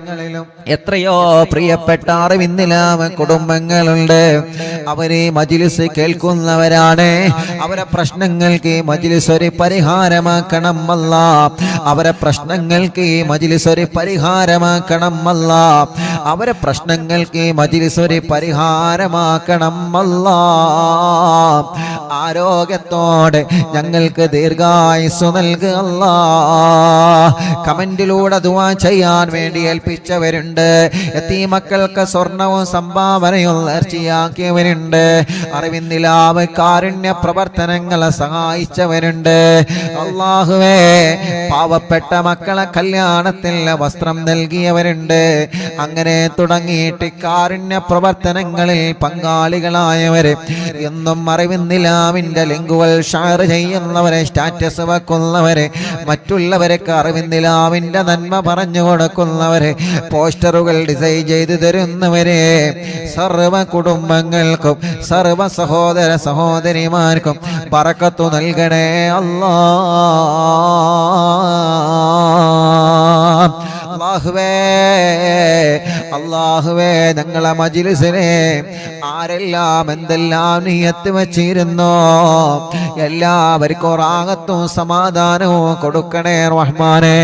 [SPEAKER 1] എത്രയോ പ്രിയപ്പെട്ട അറിവിന്നിലാമ കുടുംബങ്ങളുണ്ട്. അവരെ മജ്ലിസ് കേൾക്കുന്നവരാണ്. അവരെ പ്രശ്നങ്ങൾക്ക് ഈ മജ്ലിസ് ഒരു പരിഹാരമാക്കണം അല്ലാ. അവരെ പ്രശ്നങ്ങൾക്ക് ഈ മജ്ലിസ് ഒരു പരിഹാരമാക്കണം അല്ലാ. അവരെ പ്രശ്നങ്ങൾക്ക് ഈ മജ്ലിസ് ഒരു പരിഹാരമാക്കണം അല്ലാ. ആരോഗ്യത്തോടെ ഞങ്ങൾക്ക് ദീർഘായുസ്സു നൽകുക അല്ലാ. കമന്റിലൂടെ ദുആ ചെയ്യാൻ വേണ്ടി ഏൽപ്പിച്ചവരുണ്ട്. യതീമക്കൾക്ക് സ്വർണവും സംഭാവനയും നേർച്ചയാക്കിയവരുണ്ട്. അറിവിന്നിലാവ് കാരുണ്യ പ്രവർത്തനങ്ങളെ സഹായിച്ചവരുണ്ട്. അല്ലാഹുവേ, പാവപ്പെട്ട മക്കളെ കല്യാണത്തിന് വസ്ത്രം നൽകിയവരുണ്ട്. അങ്ങനെ തുടങ്ങിയിട്ട് കാരുണ്യ പ്രവർത്തനങ്ങളിൽ പങ്കാളികളായവര് എന്നും അറിവിന്നിലാവിന്റെ ലിങ്കുകൾ ഷെയർ ചെയ്യുന്നവരെ, സ്റ്റാറ്റസ് വെക്കുന്നവരെ, മറ്റുള്ളവർക്ക് അറിവിന്നിലാവിന്റെ നന്മ പറഞ്ഞു കൊടുക്കുന്നവരെ, പോസ്റ്ററുകൾ ഡിസൈൻ ചെയ്തു തരുന്നവരെ, സർവ കുടുംബങ്ങൾക്കും സർവ സഹോദര സഹോദരിമാർക്കും ബറക്കത്ത് നൽകണേ അല്ലാ. അല്ലാഹുവേ, അല്ലാഹുവേ, ഞങ്ങളെ മജ്ലിസിനെ ആരെല്ലാം എന്തെല്ലാം നിയത്ത് വച്ചിരുന്നോ എല്ലാവർക്കും റാഹത്തും സമാധാനവും കൊടുക്കണേ റഹ്മാനെ.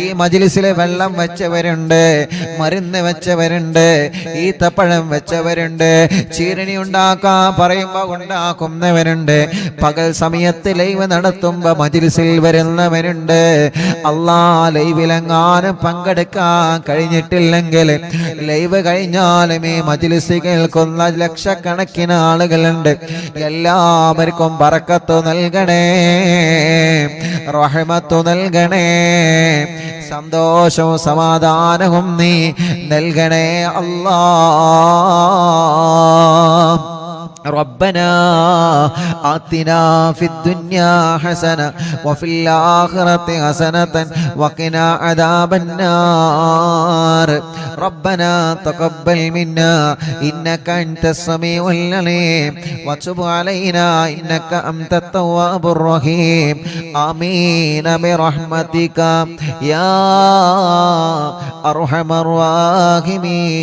[SPEAKER 1] ഈ മജ്ലിസിലെ വെള്ളം വെച്ചവരുണ്ട്, മരുന്ന് വെച്ചവരുണ്ട്, ഈത്തപ്പഴം വെച്ചവരുണ്ട്, ചീരണി ഉണ്ടാക്കാൻ പറയുമ്പോ ഉണ്ടാക്കുന്നവരുണ്ട്, പകൽ സമയത്ത് ലൈവ് നടത്തുമ്പോ മജ്ലിസിൽ വരുന്നവരുണ്ട്. അല്ലാ, ലൈവിലെങ്ങാനും പങ്കെടുക്കാൻ കഴിഞ്ഞിട്ടില്ലെങ്കിൽ ലൈവ് കഴിഞ്ഞാലും ഈ മജ്‌ലിസ് കേൾക്കുന്ന ലക്ഷക്കണക്കിന് ആളുകളുണ്ട്. എല്ലാവർക്കും ബറക്കത്ത് നൽകണേ, റഹ്മത്ത് നൽകണേ, സന്തോഷവും സമാധാനവും നീ നൽകണേ അല്ലാഹ്. ربنا آتنا في الدنيا حسنة وفي الآخرة حسنة وقنا عذاب النار. ربنا تقبل منا إنك أنت السميع العليم وتب علينا إنك أنت التواب الرحيم. آمين برحمتك يا أرحم الراحمين.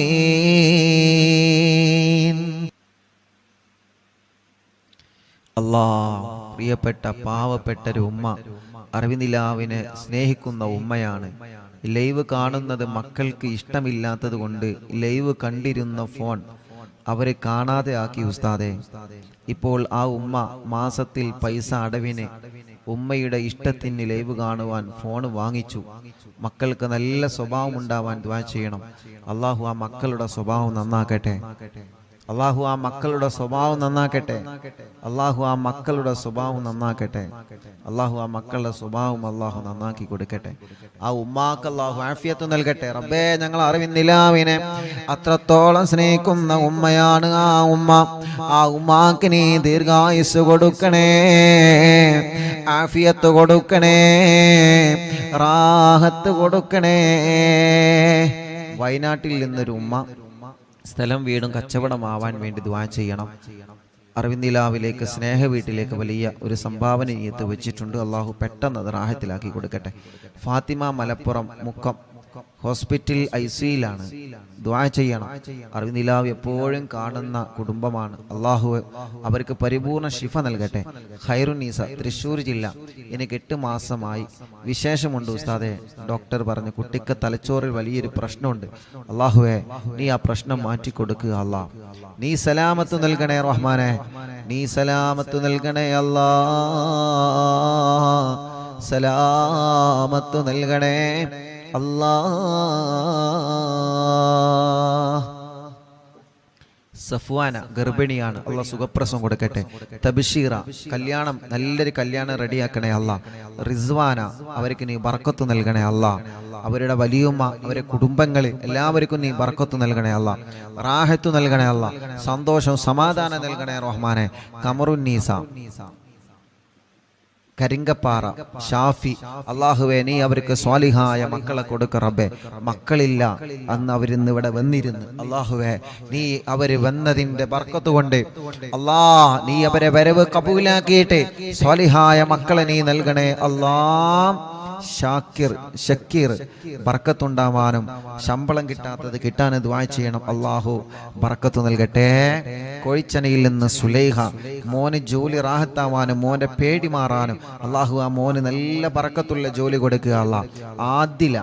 [SPEAKER 1] പ്രിയപ്പെട്ട പാവപ്പെട്ടൊരു ഉമ്മ, അറിവിനിലാവിനെ സ്നേഹിക്കുന്ന ഉമ്മയാണ്. ലൈവ് കാണുന്നത് മക്കൾക്ക് ഇഷ്ടമില്ലാത്തത് കൊണ്ട് ലൈവ് കണ്ടിരുന്ന ഫോൺ അവരെ കാണാതെ ആക്കി ഉസ്താദെ. ഇപ്പോൾ ആ ഉമ്മ മാസത്തിൽ പൈസ അടവിന് ഉമ്മയുടെ ഇഷ്ടത്തിന് ലൈവ് കാണുവാൻ ഫോൺ വാങ്ങിച്ചു. മക്കൾക്ക് നല്ല സ്വഭാവം ഉണ്ടാവാൻ ദുആ ചെയ്യണം. അള്ളാഹു ആ മക്കളുടെ സ്വഭാവം നന്നാക്കട്ടെ. അള്ളാഹു ആ മക്കളുടെ സ്വഭാവം നന്നാക്കട്ടെ. അള്ളാഹു ആ മക്കളുടെ സ്വഭാവം നന്നാക്കട്ടെ. അള്ളാഹു ആ മക്കളുടെ സ്വഭാവം അള്ളാഹു നന്നാക്കി കൊടുക്കട്ടെ. ആ ഉമ്മാക്ക് അള്ളാഹു ആഫിയത്ത് നൽകട്ടെ. റബ്ബേ, ഞങ്ങൾ അറിവിന്നിലാവിനെ അത്രത്തോളം സ്നേഹിക്കുന്ന ഉമ്മയാണ് ആ ഉമ്മ. ആ ഉമ്മാക്ക് നീ ദീർഘായുസ് കൊടുക്കണേ, ആഫിയത്ത് കൊടുക്കണേ, റാഹത്ത് കൊടുക്കണേ. വയനാട്ടിൽ നിന്നൊരു ഉമ്മ സ്ഥലം വീടും കച്ചവടമാവാൻ വേണ്ടി ദുആ ചെയ്യണം. അറിവിന്ദിലാവിലേക്ക് സ്നേഹ വീട്ടിലേക്ക് വലിയ ഒരു സംഭാവന നീയത്ത് വെച്ചിട്ടുണ്ട്. അള്ളാഹു പെട്ടെന്ന് അത് റാഹത്തിലാക്കി കൊടുക്കട്ടെ. ഫാത്തിമ മലപ്പുറം മുക്കം ഹോസ്പിറ്റൽ ICUയിലാണ്. ദുആ ചെയ്യണം. അറിവിന്ദിലാവ് എപ്പോഴും കാണുന്ന കുടുംബമാണ്. അള്ളാഹു അവർക്ക് പരിപൂർണ ശിഫ നൽകട്ടെ. ഖൈറുന്നീസ തൃശ്ശൂർ ജില്ല. എനിക്ക് 8 മാസമായി. വിശേഷമുണ്ട് ഉസ്താദെ. ഡോക്ടർ പറഞ്ഞു കുട്ടിക്ക് തലച്ചോറിൽ വലിയൊരു പ്രശ്നമുണ്ട്. അള്ളാഹുവേ, നീ ആ പ്രശ്നം മാറ്റിക്കൊടുക്കുക അല്ലാ. നീ സലാമത്ത് നൽകണേ റഹ്മാനെ. നീ സലാമത്ത് നൽകണേ അല്ലാ. സലാമത്ത് നൽകണേ അല്ലാഹ്. സഫ്വാന ഗർഭിണിയാണ്. അള്ളാഹ് സുഖപ്രസവം കൊടുക്കട്ടെ. തബ്ശീറ കല്യാണം, നല്ലൊരു കല്യാണം റെഡിയാക്കണേ അള്ളാഹ്. റിസ്വാന അവർക്ക് നീ ബർക്കത്ത് നൽകണേ അള്ളാഹ്. അവരുടെ വലിയുമ്മ, അവരുടെ കുടുംബങ്ങൾ എല്ലാവർക്കും നീ ബർക്കത്ത് നൽകണേ അള്ളാഹ്. റാഹത്ത് നൽകണേ അള്ളാഹ്. സന്തോഷം സമാധാനം നൽകണേ റഹ്മാനെ. കമറുന്നീസ കരിങ്കപ്പാറ ഷാഫി, അള്ളാഹുവേ നീ അവർക്ക് സ്വാലിഹായ മക്കളെ കൊടുക്ക റബ്ബേ. മക്കളില്ല അന്ന് അവരിന്ന് ഇവിടെ വന്നിരുന്നു. അള്ളാഹുവേ, നീ അവര് വന്നതിന്റെ ബർക്കത്ത് കൊണ്ട് അല്ലാ, നീ അവരെ വരവ് കബൂലാക്കിയിട്ട് സ്വാലിഹായ മക്കളെ നീ നൽകണേ അല്ലാ. ഷക്കീർ ബർക്കത്തുണ്ടാവാനും ശമ്പളം കിട്ടാത്തത് കിട്ടാൻ ദുആ ചെയ്യണം. അള്ളാഹു ബർക്കത്ത് നൽകട്ടെ. കോഴിച്ചനയിൽ നിന്ന് സുലൈഹ, മോന് ജോലി റാഹത്താവാനും മോന്റെ പേടി മാറാനും അള്ളാഹു ആ മോന് നല്ല ബർക്കത്തുള്ള ജോലി കൊടുക്കുക അല്ലാഹ്. ആദില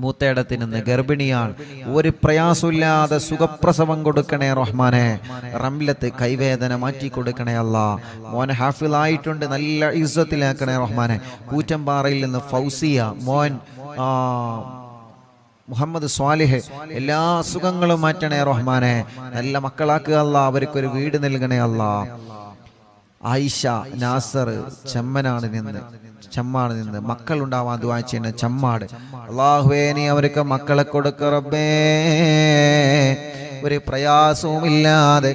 [SPEAKER 1] മൂത്തേടത്തിൽ നിന്ന് ഗർഭിണിയാണ്. ഒരു പ്രയാസമില്ലാതെ സുഖപ്രസവം കൊടുക്കണേ റഹ്മാനെ. റംലത്ത് കൈവേദന മാറ്റി കൊടുക്കണേ അല്ലാ. മോൻ ഹാഫിളായിട്ടുണ്ട്, നല്ല ഇസ്സത്തിലാക്കണേ റഹ്മാനെ. കൂറ്റമ്പാറയിൽ നിന്ന് ഫൗസിയ, മോൻ മുഹമ്മദ് സ്വാലിഹ്, എല്ലാ അസുഖങ്ങളും മാറ്റണേ റഹ്മാനെ. നല്ല മക്കളാക്കുക അല്ലാ. അവർക്കൊരു വീട് നൽകണേ അല്ലാ. ആയിഷ നാസർ ചെമ്മാട് നിന്ന് മക്കളുണ്ടാവാൻ ദുആ ചെയ്യണ ചെമ്മാട്. അല്ലാഹുവേ, നീ അവർക്ക് മക്കളെ കൊടുക്ക റബ്ബേ. ഒരു പ്രയാസവും ഇല്ലാതെ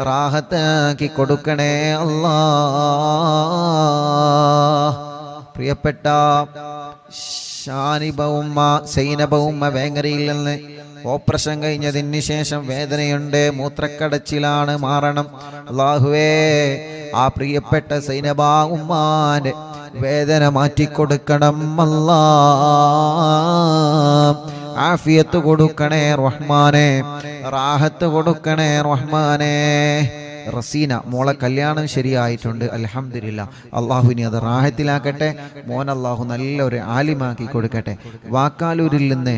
[SPEAKER 1] റാഹത്താക്കി കൊടുക്കണേ അല്ലാ. പ്രിയപ്പെട്ട ഷാനിബ ഉമ്മ, സൈനബ ഉമ്മ വേങ്ങരയിൽ നിന്ന് ഓപ്പറേഷൻ കഴിഞ്ഞതിന് ശേഷം വേദനയുണ്ട്, മൂത്രക്കടച്ചിലാണ്, മാറണം. അല്ലാഹുവേ, ആ പ്രിയപ്പെട്ട സൈനബ ഉമ്മാന്റെ വേദന മാറ്റിക്കൊടുക്കണം അല്ലാ. ആഫിയത്ത് കൊടുക്കണേ റഹ്മാനെ, റാഹത്ത് കൊടുക്കണേ റഹ്മാനെ. റസീന മോളെ കല്യാണം ശരിയായിട്ടുണ്ട്, അൽഹംദുലില്ലാ. അള്ളാഹുവിനെ അത് റാഹത്തിലാക്കട്ടെ. മോൻ അള്ളാഹു നല്ലൊരു ആലിമാക്കി കൊടുക്കട്ടെ. വാക്കാലൂരിൽ നിന്ന്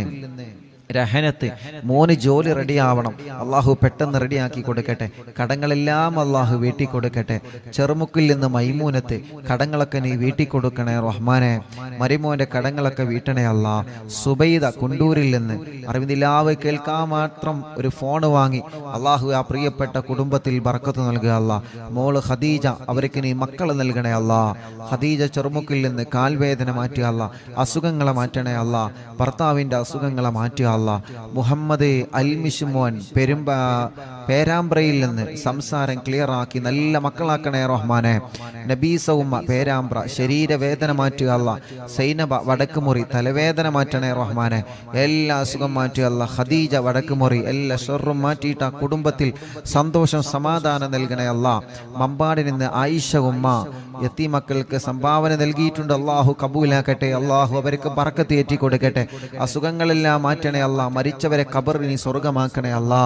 [SPEAKER 1] രഹനത്ത് മോന് ജോലി റെഡിയാവണം, അള്ളാഹു പെട്ടെന്ന് റെഡിയാക്കി കൊടുക്കട്ടെ. കടങ്ങളെല്ലാം അള്ളാഹു വീട്ടി കൊടുക്കട്ടെ. ചെറുമുക്കിൽ നിന്ന് മൈമൂനത്ത് കടങ്ങളൊക്കെ നീ വീട്ടി കൊടുക്കണേ റഹ്മാനെ. മരിമോന്റെ കടങ്ങളൊക്കെ വീട്ടണേ അല്ലാ. സുബൈദ കുണ്ടൂരിൽ നിന്ന് അറിവിന്ദിലാവ് കേൾക്കാൻ മാത്രം ഒരു ഫോൺ വാങ്ങി അള്ളാഹു ആ പ്രിയപ്പെട്ട കുടുംബത്തിൽ ബർക്കത്ത് നൽകുക അല്ലാ. മോള് ഖദീജ, അവർക്ക് നീ മക്കളെ നൽകണേ അല്ലാ. ഖദീജ ചെറുമുക്കിൽ നിന്ന് കാൽവേദന മാറ്റുക അല്ലാ, അസുഖങ്ങളെ മാറ്റണേ അല്ലാ, ഭർത്താവിൻ്റെ അസുഖങ്ങളെ മാറ്റുക അല്ലാ. മുഹമ്മദ് അൽമിഷുമോൻ പേരാമ്പ്രയിൽ നിന്ന് സംസാരം ക്ലിയറാക്കി നല്ല മക്കളാക്കണേ റഹ്മാനെ. നബീസ ഉമ്മ പേരാമ്പ്ര ശരീരവേദന മാറ്റുക അല്ലാ. സൈനബ വടക്കുമുറി തലവേദന മാറ്റണേ റഹ്മാനെ. എല്ലാ അസുഖം മാറ്റുക അല്ലാ. ഖദീജ വടക്കുമുറി എല്ലാ ഷർറും മാറ്റിയിട്ട് ആ കുടുംബത്തിൽ സന്തോഷം സമാധാനം നൽകണേ അല്ലാ. മമ്പാടിൽ നിന്ന് ആയിഷ ഉമ്മ യത്തീമക്കൾക്ക് സംഭാവന നൽകിയിട്ടുണ്ട്, അള്ളാഹു കബൂലാക്കട്ടെ. അള്ളാഹു അവർക്ക് ബർക്കത്ത് ഏറ്റി കൊടുക്കട്ടെ. അസുഖങ്ങളെല്ലാം മാറ്റണേ അല്ലാ. മരിച്ചവരെ ഖബറിൽ നീ സ്വർഗമാക്കണേ അല്ലാ.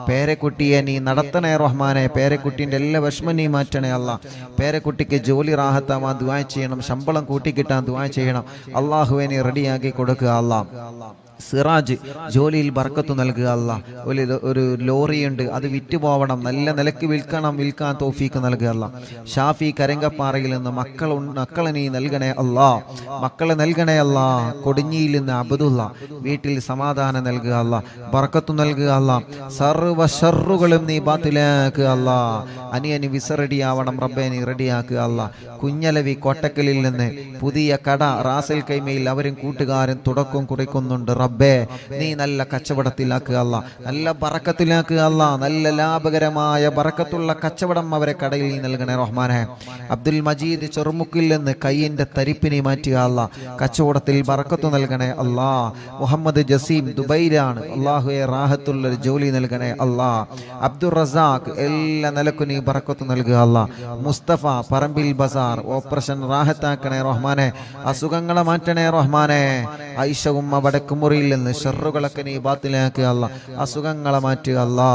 [SPEAKER 1] പേരക്കുട്ടിയെ നീ നടത്തണേ റഹ്മാനെ. പേരക്കുട്ടിൻ്റെ എല്ലാ വിഷമം നീ മാറ്റണേ അല്ലാ. പേരക്കുട്ടിക്ക് ജോലി റാഹത്താവാൻ ദുആ ചെയ്യണം, ശമ്പളം കൂട്ടിക്കിട്ടാൻ ദുആ ചെയ്യണം. അള്ളാഹുവെ നീ റെഡിയാക്കി കൊടുക്കുക അല്ലാ. സിറാജ് ജോലിയിൽ ബർക്കത്ത് നൽകുക അല്ലാ. ഒരു ലോറിയുണ്ട്, അത് വിറ്റുപോകണം, നല്ല നിലക്ക് വിൽക്കാൻ തൗഫീക്ക് നൽകുക അല്ലാ. ഷാഫി കരങ്കപ്പാറയിൽ നിന്ന് മക്കളെ നീ നൽകണേ അല്ലാ. മക്കളെ നൽകണേ അല്ലാ. കൊടിഞ്ഞിയിൽ നിന്ന് അബ്ദുള്ള വീട്ടിൽ സമാധാനം നൽകുക അല്ലാ. ബർക്കത്ത് നൽകുക അല്ലാ. സർവ്വ ഷർറുകളും നീ ബാത്തിലാക്കുക അല്ലാ. അനിയന് വിസ റെഡിയാവണം റബ്ബേ, നീ റെഡിയാക്കുക അല്ലാ. കുഞ്ഞലവി കോട്ടക്കലിൽ നിന്ന് പുതിയ കട റാസൽ കൈമയിൽ അവരും കൂട്ടുകാരും തുടക്കം കുറിക്കുന്നുണ്ട് റബ്ബേ. നീ നല്ല കച്ചവടത്തിലാക്കുക അല്ലാ, നല്ല ബറക്കത്തിലാക്കുക അല്ലാ. നല്ല ലാഭകരമായ ബറക്കത്തുള്ള കച്ചവടം അവരെ കടയിൽ നീ നൽകണേ റഹ്മാനെ. അബ്ദുൽ മജീദ് ചെറുമുക്കിൽ നിന്ന് കയ്യിന്റെ തരിപ്പിനെ മാറ്റുക അല്ലാ. കച്ചവടത്തിൽ ബറക്കത്ത് നൽകണേ അല്ലാ. മുഹമ്മദ് ജസീം ദുബൈയിലാണ്, അള്ളാഹുവെ റാഹത്തുള്ളൊരു ജോലി നൽകണേ അല്ലാ. അബ്ദുൾ റസാഖ് എല്ലാ നിലക്കും നീ ബറക്കത്ത് നൽകുക അല്ലാ. മുസ്തഫ പറമ്പിൽ ബസാർ ഓപ്പറേഷൻ റാഹത്താക്കണേ റഹ്മാനെ. അസുഖങ്ങളെ മാറ്റണേ റഹ്മാനെ. ആയിഷ ഉമ്മ വടക്കുമുറിയിൽ നിന്ന് ഷർറുകളൊക്കെ നീ ബാത്തിലാക്കുക അല്ലാ. അസുഖങ്ങളെ മാറ്റുക അല്ലാ.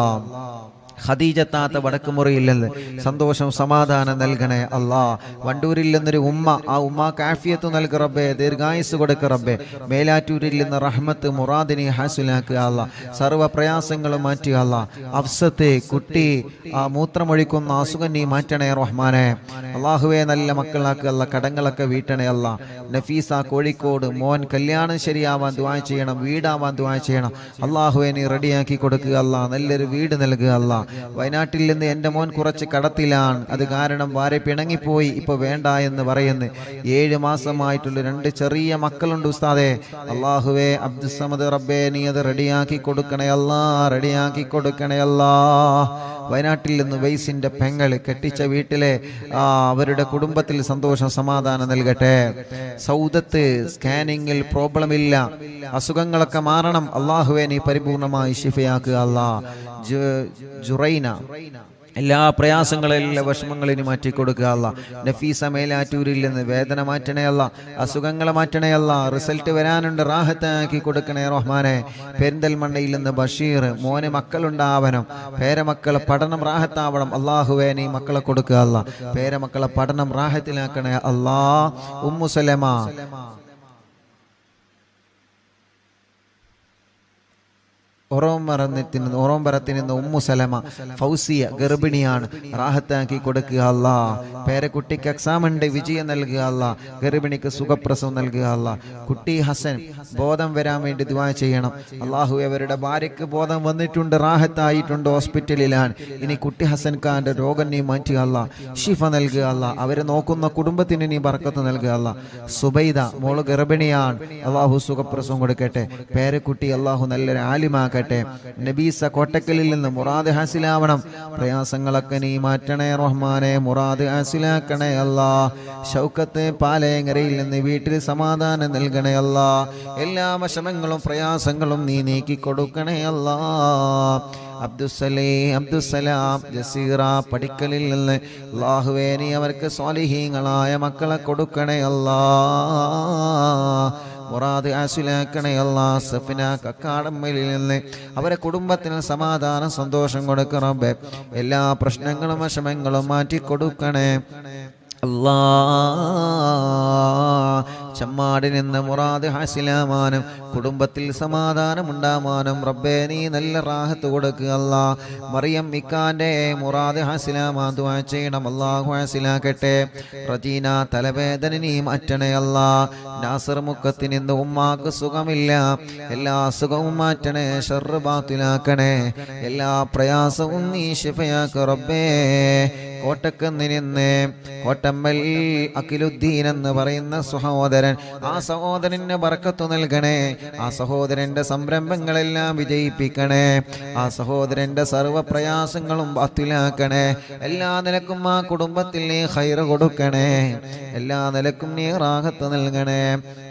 [SPEAKER 1] ഖദീജ താത്ത വടക്കുമുറിയിൽ നിന്ന് സന്തോഷം സമാധാനം നൽകണേ അല്ലാ. വണ്ടൂരിൽ നിന്നൊരു ഉമ്മ, ആ ഉമ്മാക്ക് ആഫിയത്ത് നൽകുക റബ്ബേ, ദീർഘായുസ് കൊടുക്കുക റബ്ബേ. മേലാറ്റൂരിൽ നിന്ന് റഹ്മത്ത് മുറാദിനെ ഹാസിലാക്കുക അല്ലാ. സർവ്വ പ്രയാസങ്ങളും മാറ്റുക അല്ലാ. അഫ്സത്ത് കുട്ടി ആ മൂത്രമൊഴിക്കുന്ന അസുഖം നീ മാറ്റണേ റഹ്മാനെ. അള്ളാഹുവെ നല്ല മക്കളാക്കുക അല്ലാ. കടങ്ങളൊക്കെ വീട്ടണേ അല്ലാ. നഫീസ കോഴിക്കോട് മോൻ കല്യാണം ശരിയാവാൻ ദുആ ചെയ്യണം, വീടാവാൻ ദുആ ചെയ്യണം. അള്ളാഹുവെ നീ റെഡിയാക്കി കൊടുക്കുക അല്ലാ. നല്ലൊരു വീട് നൽകുക അല്ലാ. വയനാട്ടിൽ നിന്ന് എൻ്റെ മോൻ കുറച്ച് കടത്തിലാണ്, അത് കാരണം വാരെ പിണങ്ങിപ്പോയി, ഇപ്പൊ വേണ്ട എന്ന് പറയുന്നു. 7 മാസമായിട്ടുള്ള 2 ചെറിയ മക്കളുണ്ട് ഉസ്താദേ. അള്ളാഹുവേ അബ്ദുസ്സമദ് റബ്ബേ, നീ അത് റെഡിയാക്കി കൊടുക്കണേ അല്ലാ, റെഡിയാക്കി കൊടുക്കണേ അല്ലാ. വയനാട്ടിൽ നിന്ന് വൈസിന്റെ പെങ്ങള് കെട്ടിച്ച വീട്ടിലെ അവരുടെ കുടുംബത്തിൽ സന്തോഷം സമാധാനം നൽകട്ടെ. സൗദത്ത് സ്കാനിങ്ങിൽ പ്രോബ്ലം ഇല്ല, അസുഖങ്ങളൊക്കെ മാറണം. അള്ളാഹുവെ നീ പരിപൂർണമായി ശിഫയാക്കുക അല്ലാ. ജുറൈന എല്ലാ പ്രയാസങ്ങളെല്ലാം വിഷമങ്ങളിന് മാറ്റി കൊടുക്കുക അല്ലാ. നഫീസ മേലാറ്റൂരിൽ നിന്ന് വേദന മാറ്റണേ അല്ലാ. അസുഖങ്ങളെ മാറ്റണേ അല്ലാ. റിസൾട്ട് വരാനുണ്ട്, റാഹത്താക്കി കൊടുക്കണേ റഹ്മാനെ. പെരിന്തൽമണ്ണയിൽ നിന്ന് ബഷീർ മോന് മക്കളുണ്ടാവണം, പേരമക്കളെ പഠനം റാഹത്താവണം. അള്ളാഹുവേ നീ മക്കളെ കൊടുക്കുക അല്ലാ. പേരമക്കളെ പഠനം റാഹത്തിലാക്കണേ അല്ലാ. ഉമ്മു സലമ ഒറോമ്പരത്തിൽ നിന്ന് ഉമ്മു സലമ ഫൗസിയ ഗർഭിണിയാണ്, റാഹത്താക്കി കൊടുക്കുക അല്ലാ. പേരക്കുട്ടിക്ക് എക്സാം ഉണ്ട്, വിജയം നൽകുക അല്ലാ. ഗർഭിണിക്ക് സുഖപ്രസവം നൽകുക അല്ലാ. കുട്ടി ഹസൻ ബോധം വരാൻ വേണ്ടി ദുആ ചെയ്യണം. അള്ളാഹു അവരുടെ ഭാര്യയ്ക്ക് ബോധം വന്നിട്ടുണ്ട്, റാഹത്തായിട്ടുണ്ട്, ഹോസ്പിറ്റലിലാണ്. ഇനി കുട്ടി ഹസൻ ഖാന്റെ രോഗം നീ മാറ്റുക അല്ലാ. ഷിഫ നൽകുക അല്ലാ. അവരെ നോക്കുന്ന കുടുംബത്തിന് നീ ബർക്കത്ത് നൽകുക അല്ലാ. സുബൈദ മോള് ഗർഭിണിയാണ്, അള്ളാഹു സുഖപ്രസവം കൊടുക്കട്ടെ. പേരക്കുട്ടി അള്ളാഹു നല്ലൊരു ആലിമാക്കട്ടെ. നബീസ കോട്ടക്കലിൽ നിന്ന് മുറാദ് ഹാസിലാവണം. പ്രയാസങ്ങളൊക്കെ നീ മാറ്റണേ റഹ്മാനെ. മുറാദ് ഹാസിലാക്കണേ അല്ലാ. ഷൗക്കത്ത് പാലയങ്ങരയിൽ നിന്ന് വീട്ടിൽ സമാധാനം നൽകണേ അല്ലാ. എല്ലാ വിഷമങ്ങളും പ്രയാസങ്ങളും നീ നീക്കി കൊടുക്കണേ അല്ലാ. അബ്ദുസലാം ജസീറ പടിക്കലിൽ നിന്ന് അല്ലാഹുവേ നീ അവർക്ക് സ്വാലിഹീങ്ങളായ മക്കളെ കൊടുക്കണേ അല്ലാ. മുറാദ് ആസിലാക്കണേ അല്ലാ. സഫിന കക്കാടമ്മയിൽ നിന്ന് അവരെ കുടുംബത്തിന് സമാധാനം സന്തോഷം കൊടുക്കണം. എല്ലാ പ്രശ്നങ്ങളും വിഷമങ്ങളും മാറ്റി കൊടുക്കണേ. അല്ലാ ചമ്മാടിൽ നിന്ന് മുറാദ് ഹാസിലാമാനും കുടുംബത്തിൽ സമാധാനമുണ്ടാമാനും റബ്ബേ നീ നല്ല റാഹത്ത് കൊടുക്കുക അല്ലാ. മറിയം ഇക്കാന്റെ മുറാദ് ഹാസിലാമാൻ ദുആ ചെയ്യണം, അല്ലാഹു ഹാസിലാക്കട്ടെ. റജീന തലവേദന നീ മാറ്റണേ അല്ലാ. നാസർ മുക്കത്തിന് ഇന്ന് ഉമ്മാക്ക് സുഖമില്ല, എല്ലാ അസുഖവും മാറ്റണേ, ശർറ് ബാത്തിലാക്കണേ, എല്ലാ പ്രയാസവും നീ ശിഫയാക്ക് റബ്ബേ. കോട്ടക്കുന്നിൽ നിന്ന് കോട്ടമ്മൽ അഖിലുദ്ദീൻ എന്ന് പറയുന്ന സഹോദരൻ, ആ സഹോദരന് ബർക്കത്ത് നൽകണേ, ആ സഹോദരന്റെ സംരംഭങ്ങളെല്ലാം വിജയിപ്പിക്കണേ, ആ സഹോദരന്റെ സർവ്വ പ്രയാസങ്ങളും ബാത്തിലാക്കണേ. എല്ലാ നിലക്കും ആ കുടുംബത്തിൽ നീ ഖൈർ കൊടുക്കണേ, എല്ലാ നിലക്കും നീ റാഹത്ത് നൽകണേ.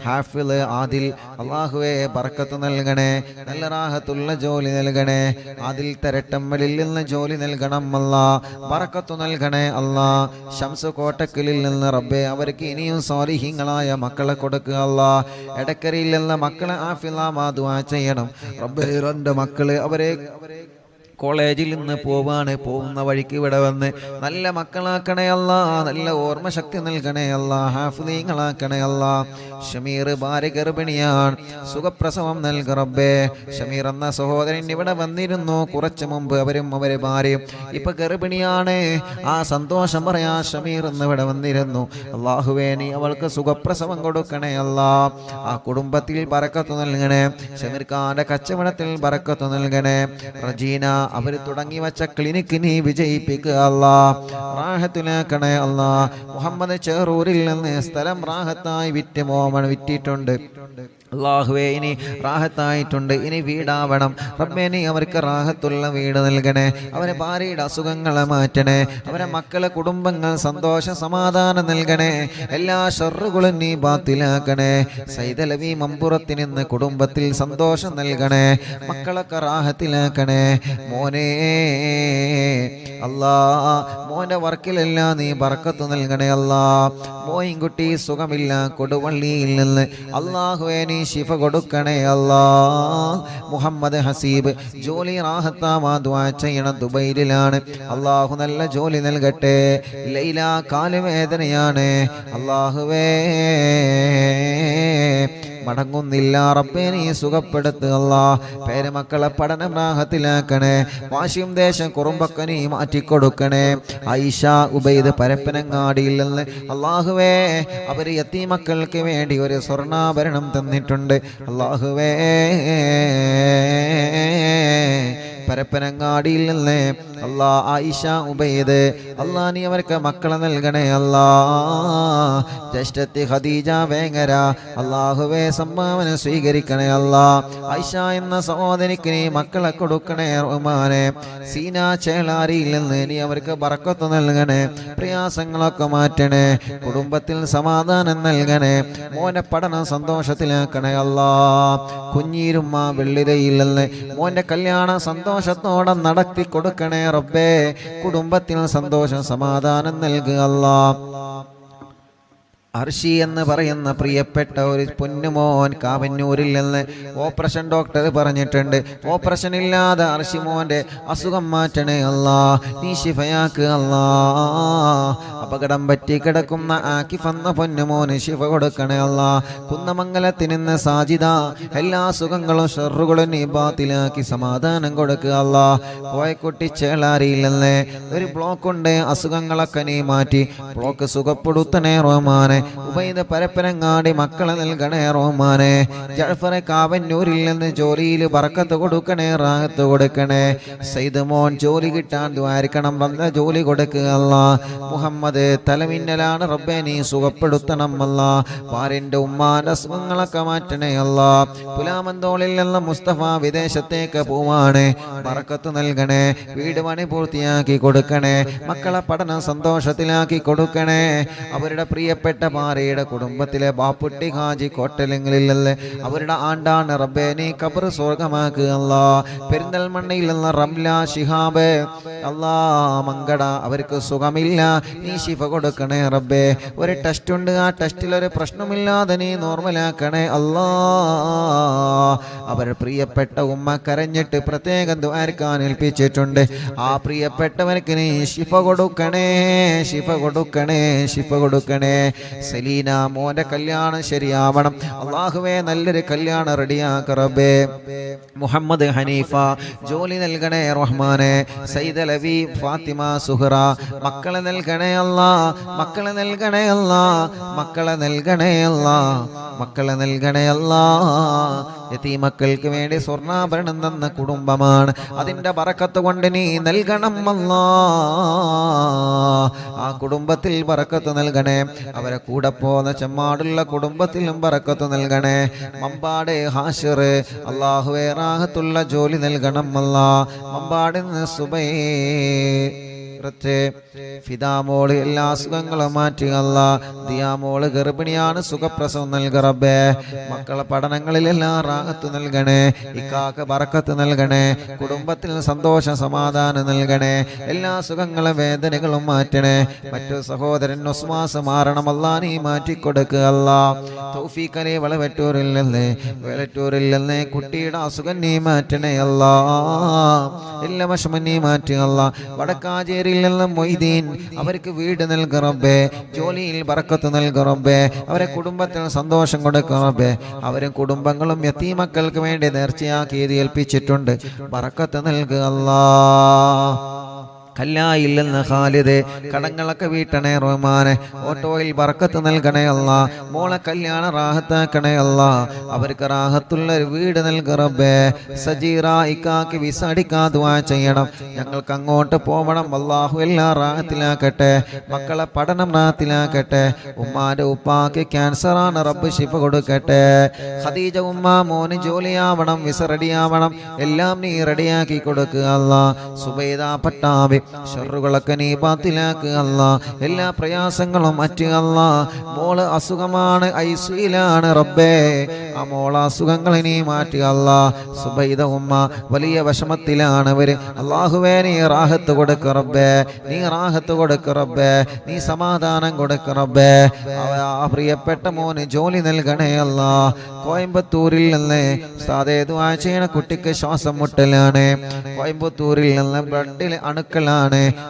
[SPEAKER 1] ഹാഫിള് ആദിൽ അല്ലാഹുവേ ബർക്കത്ത് നൽകണേ, നല്ല റാഹത്തുള്ള ജോലി നൽകണേ. ആദിൽ തരട്ടമ്മലിൽ നിന്ന് ജോലി നൽകണം അല്ലാ, ബർക്കത്ത് നൽകണേ അല്ലാ. ശംസ് കോട്ടക്കലിൽ നിന്ന് റബ്ബേ അവർക്ക് ഇനിയും സ്വാലിഹീങ്ങളായ മക്കളെ കൊടുക്കുക അല്ലാ. എടക്കരയിൽ നിന്ന് മക്കളെ ആഫിളാമാ ദുആ ചെയ്യണം റബ്ബേ. രണ്ട് മക്കള് അവരെ കോളേജിൽ നിന്ന് പോകുന്ന വഴിക്ക് ഇവിടെ വന്ന് നല്ല മക്കളാക്കണേ അല്ലാ, നല്ല ഓർമ്മ ശക്തി നൽകണേ അല്ലാ, ഹാഫിളീങ്ങളാക്കണേ അല്ലാ. ഷമീർ ഭാര്യ ഗർഭിണിയാണ്, സുഖപ്രസവം നൽക റബ്ബേ. ഷമീർ എന്ന സഹോദരൻ ഇവിടെ വന്നിരുന്നു കുറച്ചു മുമ്പ്, അവരും അവരെ ഭാര്യയും ഇപ്പൊ ഗർഭിണിയാണ്. ആ സന്തോഷം പറയാ ഷമീർ എന്ന് ഇവിടെ വന്നിരുന്നു. അല്ലാഹുവേ നീ അവൾക്ക് സുഖപ്രസവം കൊടുക്കണേ അല്ലാ. ആ കുടുംബത്തിൽ ബറക്കത്ത് നൽകണേ, ഷമീർ ഖാന്റെ കച്ചവടത്തിൽ ബറക്കത്ത് നൽകണേ. റജീന അവര് തുടങ്ങി വെച്ച ക്ലിനിക്ക് നീ വിജയിപ്പിക്കുക അല്ലാ, റാഹത്തിലാക്കണേ അല്ലാ. മുഹമ്മദ് ചെറൂരിൽ നിന്ന് സ്ഥലം റാഹത്തായി വിറ്റിട്ടുണ്ട് അല്ലാഹുവേ, ഇനി റാഹത്തായിട്ടുണ്ട്, ഇനി വീടാവണം റബ്ബേ. നീ അവർക്ക് റാഹത്തുള്ള വീട് നൽകണേ, അവരെ ഭാര്യയുടെ അസുഖങ്ങളെ മാറ്റണേ, അവരെ മക്കളെ കുടുംബങ്ങൾ സന്തോഷ സമാധാനം നൽകണേ, എല്ലാ ഷർറുകളും നീ ബാത്തിലാക്കണേ. സൈദലവി മമ്പുറത്തിൽ നിന്ന് കുടുംബത്തിൽ സന്തോഷം നൽകണേ, മക്കളൊക്കെ റാഹത്തിലാക്കണേ. മോനെ അല്ലാ, മോന്റെ വർക്കിലെല്ലാം നീ ബർക്കത്ത് നൽകണേ അല്ലാ. മോയിൻകുട്ടി സുഖമില്ല കൊടുവള്ളിയിൽ നിന്ന്, അല്ലാഹുവേ നീ ശിഫ കൊടുക്കണേ അല്ലാ. മുഹമ്മദ് ഹസീബ് ജോലി റാഹത്താമാ ദുആ ചെയ്യണം, ദുബൈയിലാണ്, അല്ലാഹു നല്ല ജോലി നൽകട്ടെ. ലൈല കാലുവേദനയാണ്, അല്ലാഹുവേ മടങ്ങുന്നില്ല റബ്ബേ നീ സുഖപ്പെടുത്തുക അല്ലാ. പേരമക്കളെ പഠനം റാഹത്തിലാക്കണേ, വാശിയും ദേശം കുറുമ്പൊക്കെ നീ മാറ്റിക്കൊടുക്കണേ. ഐഷ ഉബൈദ് പരപ്പനങ്ങാടിയിൽ നിന്ന് അല്ലാഹുവേ അവര് യതീമക്കൾക്ക് വേണ്ടി ഒരു സ്വർണ്ണാഭരണം തന്നിട്ടുണ്ട്. അല്ലാഹുവേ പരപ്പനങ്ങാടിയിൽ നിന്ന് അല്ലാ ആയിഷ ഉബൈദ് അല്ലാ നീ അവർക്ക് മക്കളെ നൽകണേ അല്ലാ. ജ്യേഷ്ഠത്തി ഖദീജ വേങ്ങര അല്ലാഹുവേ സംഭാവന സ്വീകരിക്കണേ അല്ലാ. ആയിഷ എന്ന സഹോദരിക്ക് നീ മക്കളെ കൊടുക്കണേ റഹ്മാനെ. സീന ചേളാരിയിൽ നിന്ന് നീ അവർക്ക് ബർക്കത്ത് നൽകണേ, പ്രയാസങ്ങളൊക്കെ മാറ്റണേ, കുടുംബത്തിൽ സമാധാനം നൽകണേ, മോനെ പഠനം സന്തോഷത്തിലാക്കണേ അല്ലാ. കുഞ്ഞീരുമ്മ വെള്ളിരയിൽ നിന്ന് മോന്റെ കല്യാണം സന്തോഷത്തോടെ നടത്തി കൊടുക്കണേ റബ്ബേ. കുടുംബത്തിൽ സന്തോഷം സമാധാനം നൽകുക അല്ലാ. അർഷി എന്ന് പറയുന്ന പ്രിയപ്പെട്ട ഒരു പൊന്നുമോൻ കാവന്നൂരിൽ നിന്ന് ഓപ്പറേഷൻ ഡോക്ടർ പറഞ്ഞിട്ടുണ്ട്, ഓപ്പറേഷൻ ഇല്ലാതെ അർഷി മോന്റെ അസുഖം മാറ്റണേ അല്ലാ, നീ ശിഫയാക്ക് അല്ലാ. അപകടം പറ്റി കിടക്കുന്ന ആക്കിഫ് എന്ന പൊന്നുമോന് ശിഫ കൊടുക്കണേ അല്ലാ. കുന്നമംഗലത്തിൽ നിന്ന് സാജിദ എല്ലാ അസുഖങ്ങളും ഷർറുകളും നീ ബാത്തിലാക്കി സമാധാനം കൊടുക്കുക അല്ലാ. കോയക്കുട്ടി ചേളാരിയിൽ നിന്ന് ഒരു ബ്ലോക്ക് ഉണ്ട്, അസുഖങ്ങളൊക്കെ നീ മാറ്റി ബ്ലോക്ക് സുഖപ്പെടുത്തണേ റഹ്മാനെ. ഉബൈദ് പരപ്പനങ്ങാടി മക്കളെ നൽകണേ റഹ്മാനെ. ജഅഫർ കാവന്നൂരിൽ നിന്ന് ജോലിയിൽ ബർക്കത്ത് കൊടുക്കണേ, റാഹത്ത് കൊടുക്കണേ. സയ്യിദ് മോൻ ജോലി കിട്ടാൻ ദ്വാരിക്കണം, നല്ല ജോലി കൊടുക്കുക അല്ലാ. മുഹമ്മദ് തലമിന്നലാണ് റബ്ബേ നീ സുഖപ്പെടുത്തണം അല്ലാ. ഭാര്യന്റെ ഉമ്മാന്റെ അസുഖങ്ങളൊക്കെ മാറ്റണേ അല്ലാ. പുലാമന്തോളിൽ നിന്ന് മുസ്തഫ വിദേശത്തേക്ക് പോവാണ്, ബർക്കത്ത് നൽകണേ, വീട് പണി പൂർത്തിയാക്കി കൊടുക്കണേ, മക്കളെ പഠനം സന്തോഷത്തിലാക്കി കൊടുക്കണേ. അവരുടെ പ്രിയപ്പെട്ട ഭാര്യയുടെ കുടുംബത്തിലെ ബാപ്പുട്ടി ഹാജി കോട്ടലിങ്ങളിലല്ലേ അവരുടെ ആണ്ടാണ് റബ്ബേ നീ ഖബർ സ്വർഗമാക്കുക അല്ലാ. പെരിന്തൽമണ്ണയിൽ നിന്ന് റംല ശിഹാബ് അല്ലാ മങ്കട അവർക്ക് സുഖമില്ല, നീ ശിഫ കൊടുക്കണേ റബ്ബേ. ഒരു ടെസ്റ്റ് ഉണ്ട്, ആ ടെസ്റ്റിൽ ഒരു പ്രശ്നമില്ലാതെ നീ നോർമലാക്കണേ അല്ലാ. അവർ പ്രിയപ്പെട്ട ഉമ്മ കരഞ്ഞിട്ട് പ്രത്യേകം ദുആർക്കാൻ ഏൽപ്പിച്ചിട്ടുണ്ട്. ആ പ്രിയപ്പെട്ടവർക്ക് നീ ശിഫ കൊടുക്കണേ, ശിഫ കൊടുക്കണേ, ശിഫ കൊടുക്കണേ. സലീന മോന്റെ കല്യാണം ശരിയാവണം അല്ലാഹുവേ, നല്ലൊരു കല്യാണം റെഡിയാക്ക റബ്ബേ. മുഹമ്മദ് ഹനീഫ ജോലി നൽകണേ റഹ്മാനെ. സയ്യിദ് അലവി ഫാത്തിമ സുഹറ മക്കളെ നൽകണേ അല്ലാ, മക്കളെ നൽകണേ അല്ലാ, മക്കളെ നൽകണേ അല്ലാ, മക്കളെ നൽകണേ അല്ലാ. യതീമക്കൾക്ക് വേണ്ടി സ്വർണ്ണാഭരണം തന്ന കുടുംബമാണ്, അതിൻ്റെ ബറക്കത്ത് കൊണ്ട് നീ നൽകണം അല്ലാ. ആ കുടുംബത്തിൽ ബറക്കത്ത് നൽകണേ. അവരെ കൂടെ പോന്ന ചെമ്മാടുള്ള കുടുംബത്തിലും ബറക്കത്ത് നൽകണേ. മമ്പാട് ഹാഷിർ അല്ലാഹുവേ റാഹത്തുള്ള ജോലി നൽകണം അല്ലാ. മമ്പാടിൽ നിന്ന് സുബൈ ഫിദാമോള് എല്ലാ അസുഖങ്ങളും മാറ്റി അല്ലാ. ദിയാമോള് ഗർഭിണിയാണ്, സുഖപ്രസവം നൽക റബ്ബേ. മക്കളെ പഠനങ്ങളിലെല്ലാം റാഹത്ത് നൽകണേ. ഇക്കാക്ക് ബറക്കത്ത് നൽകണേ. കുടുംബത്തിൽ സന്തോഷം സമാധാനം നൽകണേ. എല്ലാ സുഖങ്ങളും വേദനകളും മാറ്റണേ. മറ്റു സഹോദരൻ ഒസ്മാസ് മാറണം അല്ലാ, നീ മാറ്റിക്കൊടുക്കുക അല്ലാ. തൗഫീഖ് അലി വളവറ്റൂരിൽ നിന്ന് കുട്ടിയുടെ അസുഖം നീ മാറ്റണേ അല്ലാ. എല്ലാ വിഷമം നീ മാറ്റുക അല്ലാ. വടക്കാഞ്ചേരിയിൽ നിന്ന് മൊയ്തീൻ അവർക്ക് വീട് നൽകുക റബ്ബേ. ജോലിയിൽ ബറക്കത്ത് നൽകുക റബ്ബേ. അവരെ കുടുംബത്തിൽ സന്തോഷം കൊടുക്കുക റബ്ബേ. അവരും കുടുംബങ്ങളും യതീമക്കൾക്ക് വേണ്ടി നേർച്ചയാക്കി ഏൽപ്പിച്ചിട്ടുണ്ട്. ബറക്കത്ത് നൽകുക അല്ലാ. കല്ലായില്ലെന്ന് ഖാലിദ് കടങ്ങളൊക്കെ വീട്ടണേ റഹ്മാനെ. ഓട്ടോയിൽ ബറക്കത്ത് നൽകണേ അല്ലാ. മോളെ കല്യാണം റാഹത്താക്കണേ അല്ലാ. അവർക്ക് റാഹത്തുള്ള ഒരു വീട് നൽക റബ്ബേ. സജീറ ഇക്കാക്ക് വിസ അടിക്കാൻ ദുആ ചെയ്യണം. ഞങ്ങൾക്ക് അങ്ങോട്ട് പോവണം അല്ലാഹു എല്ലാം റാഹത്തിലാക്കട്ടെ. മക്കളെ പഠനം റാഹത്തിലാക്കട്ടെ. ഉമ്മാന്റെ ഉപ്പാക്ക് ക്യാൻസറാണ്, റബ്ബ് ശിഫ കൊടുക്കട്ടെ. ഖദീജ ഉമ്മ മോന് ജോലിയാവണം, വിസ റെഡിയാവണം, എല്ലാം നീ റെഡിയാക്കി കൊടുക്കുക അല്ലാ. സുബൈദ പട്ടാബി ഷർറുകളൊക്കെ നീ ബാത്തിലാക്കുക അല്ലാ. എല്ലാ പ്രയാസങ്ങളും മാറ്റുക അല്ലാ. മോള് അസുഖമാണ്, ഐസിയിലാണ് റബ്ബേ. ആ മോള അസുഖങ്ങളെ നീ മാറ്റുക അല്ലാ. സുബൈദ ഉമ്മ വലിയ വിഷമത്തിലാണ് അവര്. അല്ലാഹുവേ നീ റാഹത്ത് കൊടുക്ക റബ്ബേ, നീ റാഹത്ത് കൊടുക്ക റബ്ബേ, നീ സമാധാനം കൊടുക്ക റബ്ബേ. ആ പ്രിയപ്പെട്ട മോന് ജോലി നൽകണേ അല്ലാ. കോയമ്പത്തൂരിൽ നിന്ന് സാധേ ദുആ ചെയ്യണ കുട്ടിക്ക് ശ്വാസം മുട്ടലാണ്. കോയമ്പത്തൂരിൽ നിന്ന് ബ്ലഡിൽ അണുക്കളാണ്,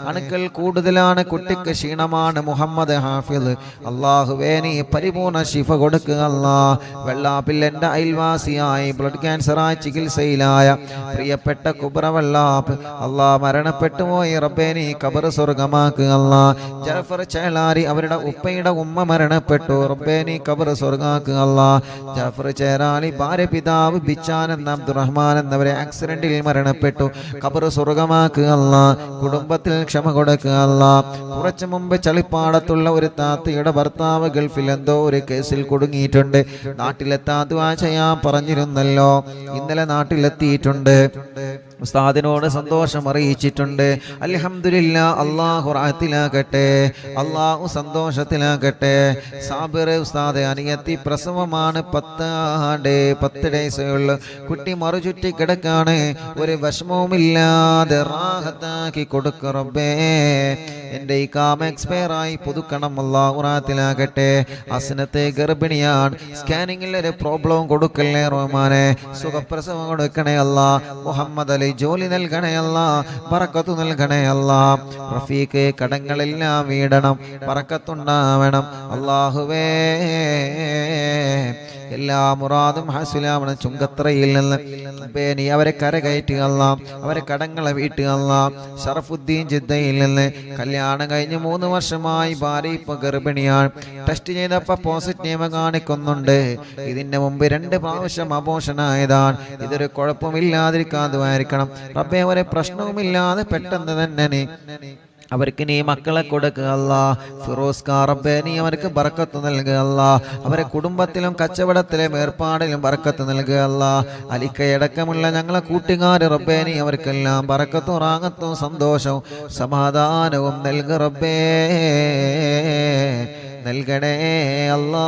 [SPEAKER 1] അണുക്കൾ കൂടുതലാണ്, കുട്ടിക്ക് ക്ഷീണമാണ്. മുഹമ്മദ് ഹാഫിദ് അല്ലാഹുവേ നീ പരിപൂർണ ശിഫ കൊടുക്കുക അല്ലാ. വെള്ളാപ്പിൽ എൻ്റെ അയൽവാസിയായി ബ്ലഡ് ക്യാൻസറായി ചികിത്സയിലായ പ്രിയപ്പെട്ട കുബ്ര വെള്ളാപ്പ് അല്ലാ മരണപ്പെട്ടു പോയി റബ്ബേ നീ ഖബർ സ്വർഗമാക്കുക അല്ലാ. ജഅഫർ ചേലാരി അവരുടെ ഉപ്പയുടെ ഉമ്മ മരണപ്പെട്ടു, റബ്ബേ നീ ഖബർ സ്വർഗമാക്കുക അല്ലാ. ജഅഫർ ചേലാരി ഭാര്യ പിതാവ് ബിച്ചാൻ എന്ന അബ്ദുറഹ്മാൻ എന്നവരെ ആക്സിഡന്റിൽ മരണപ്പെട്ടു, ഖബർ സ്വർഗമാക്കുക അല്ലാ. കുടുംബത്തിൽ ക്ഷമ കൊടുക്കുക അല്ലാ. കുറച്ചു മുമ്പ് ചളിപ്പാടത്തുള്ള ഒരു താത്തയുടെ ഭർത്താവ് ഗൾഫിൽ എന്തോ ഒരു കേസിൽ കുടുങ്ങിയിട്ടുണ്ട്. നാട്ടിലെത്താൻ ദുആ ചെയ്യാൻ പറഞ്ഞിരുന്നല്ലോ, ഇന്നലെ നാട്ടിലെത്തിയിട്ടുണ്ട്. ഉസ്താദിനോട് സന്തോഷം അറിയിച്ചിട്ടുണ്ട്. അൽഹംദുലില്ലാ. അല്ലാഹു റാഹത്തിലാക്കട്ടെ, അല്ലാഹു സന്തോഷത്തിലാക്കട്ടെ. സാബിർ ഉസ്താദ് അനിയത്തി പ്രസവമാണ്, 10 ഡേയ്സേ ഉള്ളു. കുട്ടി മറുചുറ്റി കിടക്കാണ്, ഒരു വിഷമവുമില്ലാതെ റാഹത്താക്കി കൊടുക്ക റബ്ബേ. എൻ്റെ ഈ കാമ എക്സ്പയർ ആയി പുതുക്കണം, അല്ലാഹു റാഹത്തിലാക്കട്ടെ. അസ്നത്തെ ഗർഭിണിയാണ്, സ്കാനിങ്ങിൽ ഒരു പ്രോബ്ലം കൊടുക്കല്ലേ റഹ്മാനെ. സുഖപ്രസവം കൊടുക്കണേ അല്ലാ. മുഹമ്മദ് അലി ജോലി നൽകണേ അല്ലാ, ബറക്കത്ത് നൽകണേ അല്ലാ. റഫീഖ് കടങ്ങളെല്ലാം വീടണം, ബറക്കത്തുണ്ടാവണം അല്ലാഹുവേ. എല്ലാ മുറാദും ഹാസിലാവണം. ചുങ്കത്രയിൽ നിന്ന് നീ അവരെ കരകയറ്റുക അല്ലാ, അവരെ കടങ്ങളെ വീട്ടുക അല്ലാ. ഷറഫുദ്ദീൻ ജിദ്ദയിൽ നിന്ന് കല്യാണം കഴിഞ്ഞ് 3 വർഷമായി ഭാര്യ ഇപ്പൊ ഗർഭിണിയാണ്. ടെസ്റ്റ് ചെയ്തപ്പോൾ പോസിറ്റീവ് കാണിക്കുന്നുണ്ട്. ഇതിന്റെ മുമ്പ് 2 പ്രാവശ്യം അബോഷനായതാണ്. ഇതൊരു കുഴപ്പമില്ലാതിരിക്കാതുമായിരിക്കണം റബ്ബേ. ഒരു പ്രശ്നവുമില്ലാതെ പെട്ടെന്ന് തന്നെ അവർക്ക് നീ മക്കളെ കൊടുക്കുക അല്ലാ. ഫിറോസ് ഖാൻ റബ്ബേ നീ അവർക്ക് ബർക്കത്ത് നൽകുക അല്ലാ. അവരെ കുടുംബത്തിലും കച്ചവടത്തിലും ഏർപ്പാടിലും ബർക്കത്ത് നൽകുക അല്ലാ. അലിക്കയടക്കമുള്ള ഞങ്ങളെ കൂട്ടുകാര് റബ്ബേ നീ അവർക്കെല്ലാം ബർക്കത്തും റാഹത്തും സന്തോഷവും സമാധാനവും നൽകുക റബ്ബേ, നൽകണേ അല്ലാ.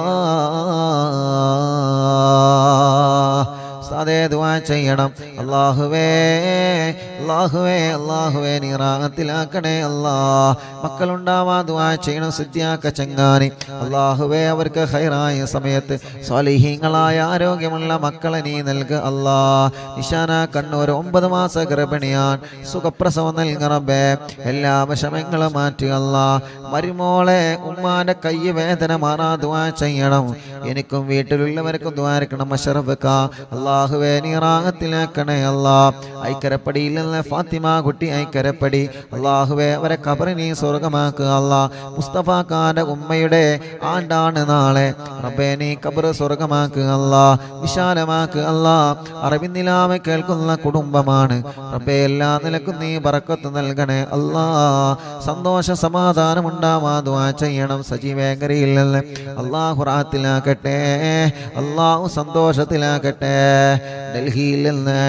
[SPEAKER 1] അതേ ദുആ ചെയ്യണം. അല്ലാഹുവേ അല്ലാഹുവേ അല്ലാഹുവേ നീ റാഹത്തിലാക്കണേ അല്ലാ. മക്കളുണ്ടാവാ ദുആ ചെയ്യണം. സിദ്ദിയാക്ക ചങ്ങാനി അല്ലാഹുവേ അവർക്ക് ഖൈറായ സമയത്ത് സ്വാലിഹീങ്ങളായ ആരോഗ്യമുള്ള മക്കളെ നീ നൽകുക അല്ലാ. നിശാന കണ്ണൂർ 9 മാസ ഗർഭിണിയാൻ സുഖപ്രസവം നൽകുക റബ്ബേ. എല്ലാ വിഷമങ്ങളും മാറ്റുക അല്ലാ. മരുമോളെ ഉമ്മാന്റെ കൈ വേദന മാറാ ദുആ ചെയ്യണം. എനിക്കും വീട്ടിലുള്ളവർക്കും ദുആ ഇറക്കണം. അഷ്റഫ് ക അല്ലാഹുവേ നീ റാഹത്തിലാക്കണേ അല്ലാ. ഐക്കരപ്പടിയിൽ നിന്ന് ഫാത്തിമ കുട്ടി ഐക്കരപ്പടി അല്ലാഹുവേ അവരെ ഖബർ നീ സ്വർഗമാക്കുക അല്ലാ. മുസ്തഫ ഖാന്റെ ഉമ്മയുടെ ആണ്ടാണ് നാളെ റബ്ബേ നീ ഖബർ സ്വർഗമാക്കുക അല്ലാ, വിശാലമാക്കുക അല്ലാ. അറിവിന്നിലാമെ കേൾക്കുന്ന കുടുംബമാണ് റബ്ബേ. എല്ലാ നിലക്കും നീ ബറക്കത്ത് നൽകണേ അല്ലാ. സന്തോഷ സമാധാനം ഉണ്ടാവാ ദുആ ചെയ്യണം. സജീവേങ്കരയിൽ നിന്ന് അല്ലാഹു റാഹത്തിലാക്കട്ടെ, അല്ലാഹു സന്തോഷത്തിലാക്കട്ടെ. ഡൽഹിയിൽ നിന്ന്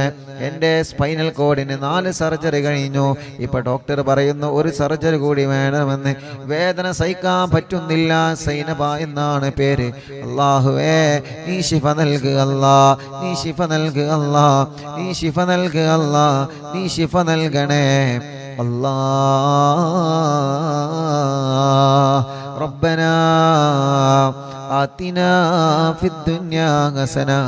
[SPEAKER 1] എൻ്റെ സ്പൈനൽ കോഡിന് 4 സർജറി കഴിഞ്ഞു. ഇപ്പം ഡോക്ടർ പറയുന്നു 1 സർജറി കൂടി വേണമെന്ന്. വേദന സഹിക്കാൻ പറ്റുന്നില്ല. സൈനബ എന്നാണ് പേര്. അല്ലാഹുവേ നീ ശിഫ നൽകുക അല്ലാ, നീ ശിഫ നൽകുക അല്ലാ, നീ ശിഫ നൽകുക അല്ലാ, നീ ശിഫ നൽകണേ അല്ലാ. റബ്ബനാ آتنا في الدنيا حسنة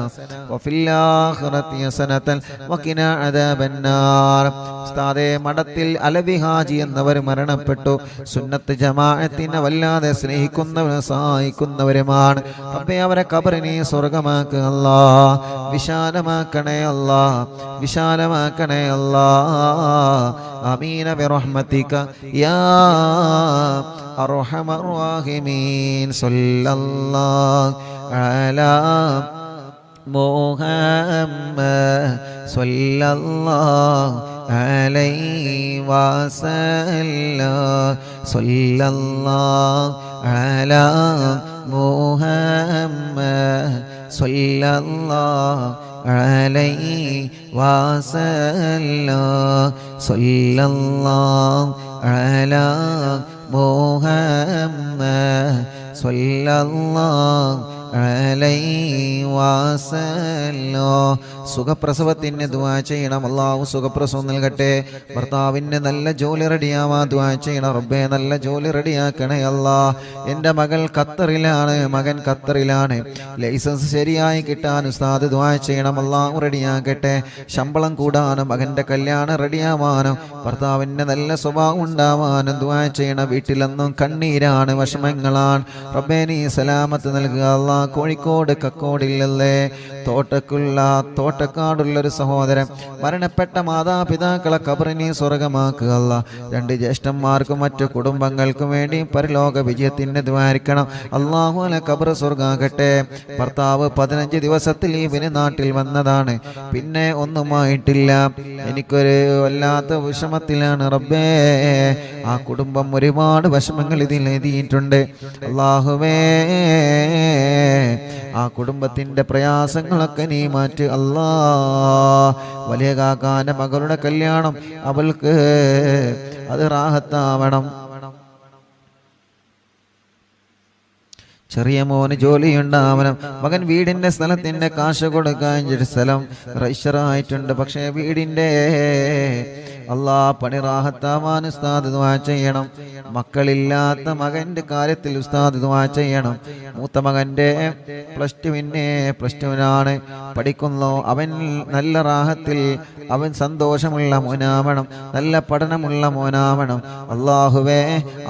[SPEAKER 1] وفي الآخرة حسنة وقنا عذاب النار. ഉസ്താദേ മഠത്തിൽ അലവി ഹാജി എന്നവർ മരണപ്പെട്ടു. സുന്നത്ത് ജമാഅത്തിനെ വല്ലാതെ സ്നേഹിക്കുന്നവരും സഹായിക്കുന്നവരുമാണ് റബ്ബേ. അവരെ ഖബർ നീ സ്വർഗമാക്കുക അല്ലാ, വിശാലമാക്കണേ അല്ലാ, വിശാലമാക്കണേ അല്ലാ. ആമീന ബിറഹ്മതിക യാ അർഹമർ റഹീമീൻ. സല്ലല്ലാഹു അലാ മുഹമ്മദ് സല്ലല്ലാഹു അലൈഹി വസല്ലം. സല്ലല്ലാഹു അലാ മുഹമ്മദ് സല്ലല്ലാഹു അലൈഹി വസല്ലം. സല്ലല്ലാഹു അലാ മുഹമ്മദ് സല്ലല്ലാഹു അലൈഹി വസല്ലം. സുഖപ്രസവത്തിന് ദുആ ചെയ്യണം. അല്ലാഹു സുഖപ്രസവം നൽകട്ടെ. ഭർത്താവിന് നല്ല ജോലി റെഡിയാവാ ദുആ ചെയ്യണം റബ്ബേ. നല്ല ജോലി റെഡിയാക്കണേ അല്ലാ. എൻ്റെ മകൾ ഖത്തറിലാണ്, മകൻ ഖത്തറിലാണ്. ലൈസൻസ് ശരിയായി കിട്ടാൻ ഉസ്താദ് ദുആ ചെയ്യണം. അല്ലാഹു റെഡിയാക്കട്ടെ. ശമ്പളം കൂടാനും മകൻ്റെ കല്യാണം റെഡിയാവാനും ഭർത്താവിന് നല്ല സ്വഭാവം ഉണ്ടാവാനും ദുആ ചെയ്യണം. വീട്ടിലെന്നും കണ്ണീരാണ്, വിഷമങ്ങളാണ് റബ്ബേ. നീ സലാമത്ത് നൽകുക അല്ലാ. കോഴിക്കോട് കക്കോടില്ലല്ലേ തോട്ടക്കാടുള്ളൊരു സഹോദരൻ മരണപ്പെട്ട മാതാപിതാക്കളെ ഖബറിനെ സ്വർഗമാക്കുക അല്ലാ. 2 ജ്യേഷ്ഠന്മാർക്കും മറ്റു കുടുംബങ്ങൾക്കും വേണ്ടി പരലോക വിജയത്തിന് ദ്വാരിക്കണം. അല്ലാഹു അല ഖബർ സ്വർഗാകട്ടെ. ഭർത്താവ് 15 ദിവസത്തിൽ ലീവിന് നാട്ടിൽ വന്നതാണ്, പിന്നെ ഒന്നുമായിട്ടില്ല. എനിക്കൊരു വല്ലാത്ത വിഷമത്തിലാണ് റബ്ബേ. ആ കുടുംബം ഒരുപാട് വിഷമങ്ങൾ ഇതിൽ എഴുതിയിട്ടുണ്ട്. അല്ലാഹുവേ ആ കുടുംബത്തിന്റെ പ്രയാസങ്ങളൊക്കെ നീ മാറ്റ് അല്ലാ. വലിയ കാക്കാന്റെ മകളുടെ കല്യാണം അവൾക്ക് അത് റാഹത്താവണം. ചെറിയ മോന് ജോലിയുണ്ടാവണം. മകൻ വീടിന്റെ സ്ഥലത്തിന്റെ കാശ് കൊടുക്കാൻ സ്ഥലം രജിസ്റ്ററായിട്ടുണ്ട്. പക്ഷേ വീടിന്റെ അല്ലാ പണി റാഹത്താവാൻ ഉസ്താദ് ദുആ ചെയ്യണം. മക്കളില്ലാത്ത മകന്റെ കാര്യത്തിൽ ഉസ്താദ് ദുആ ചെയ്യണം. മൂത്ത മകന്റെ പ്ലസ് ടുവിനാണ് പഠിക്കുന്നു. അവൻ നല്ല റാഹത്തിൽ, അവൻ സന്തോഷമുള്ള മോനാവണം, നല്ല പഠനമുള്ള മോനാവണം. അല്ലാഹുവേ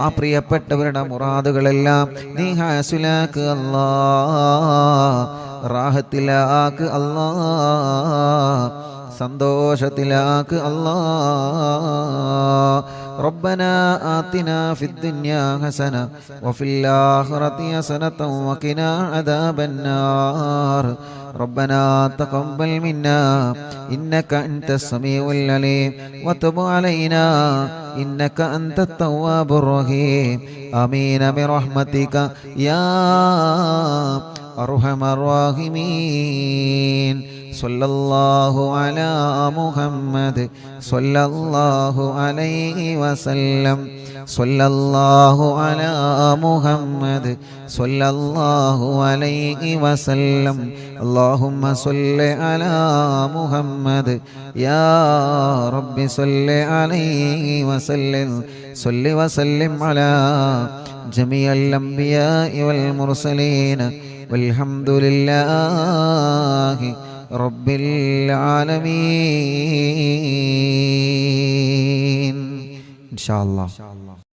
[SPEAKER 1] ആ പ്രിയപ്പെട്ടവരുടെ മുറാദുകളെല്ലാം നീ ഹാസിലാക്ക് അല്ലാ, റാഹത്തിലാക്ക് അല്ലാ, സന്തോഷത്തിലാക്ക് അല്ലാ. ربنا آتنا في الدنيا حسنة وفي الآخرة حسنة وقنا عذاب النار ربنا تقبل منا إنك أنت السميع العليم وتب علينا إنك أنت التواب الرحيم آمين برحمتك يا أرحم الراحمين صلى الله على محمد صلى الله عليه وسلم صلى الله على محمد صلى الله عليه وسلم اللهم صل على محمد يا رب صل عليه وسلم صل وسلم على جميع الأنبياء والمرسلين والحمد لله رب العالمين إن شاء الله.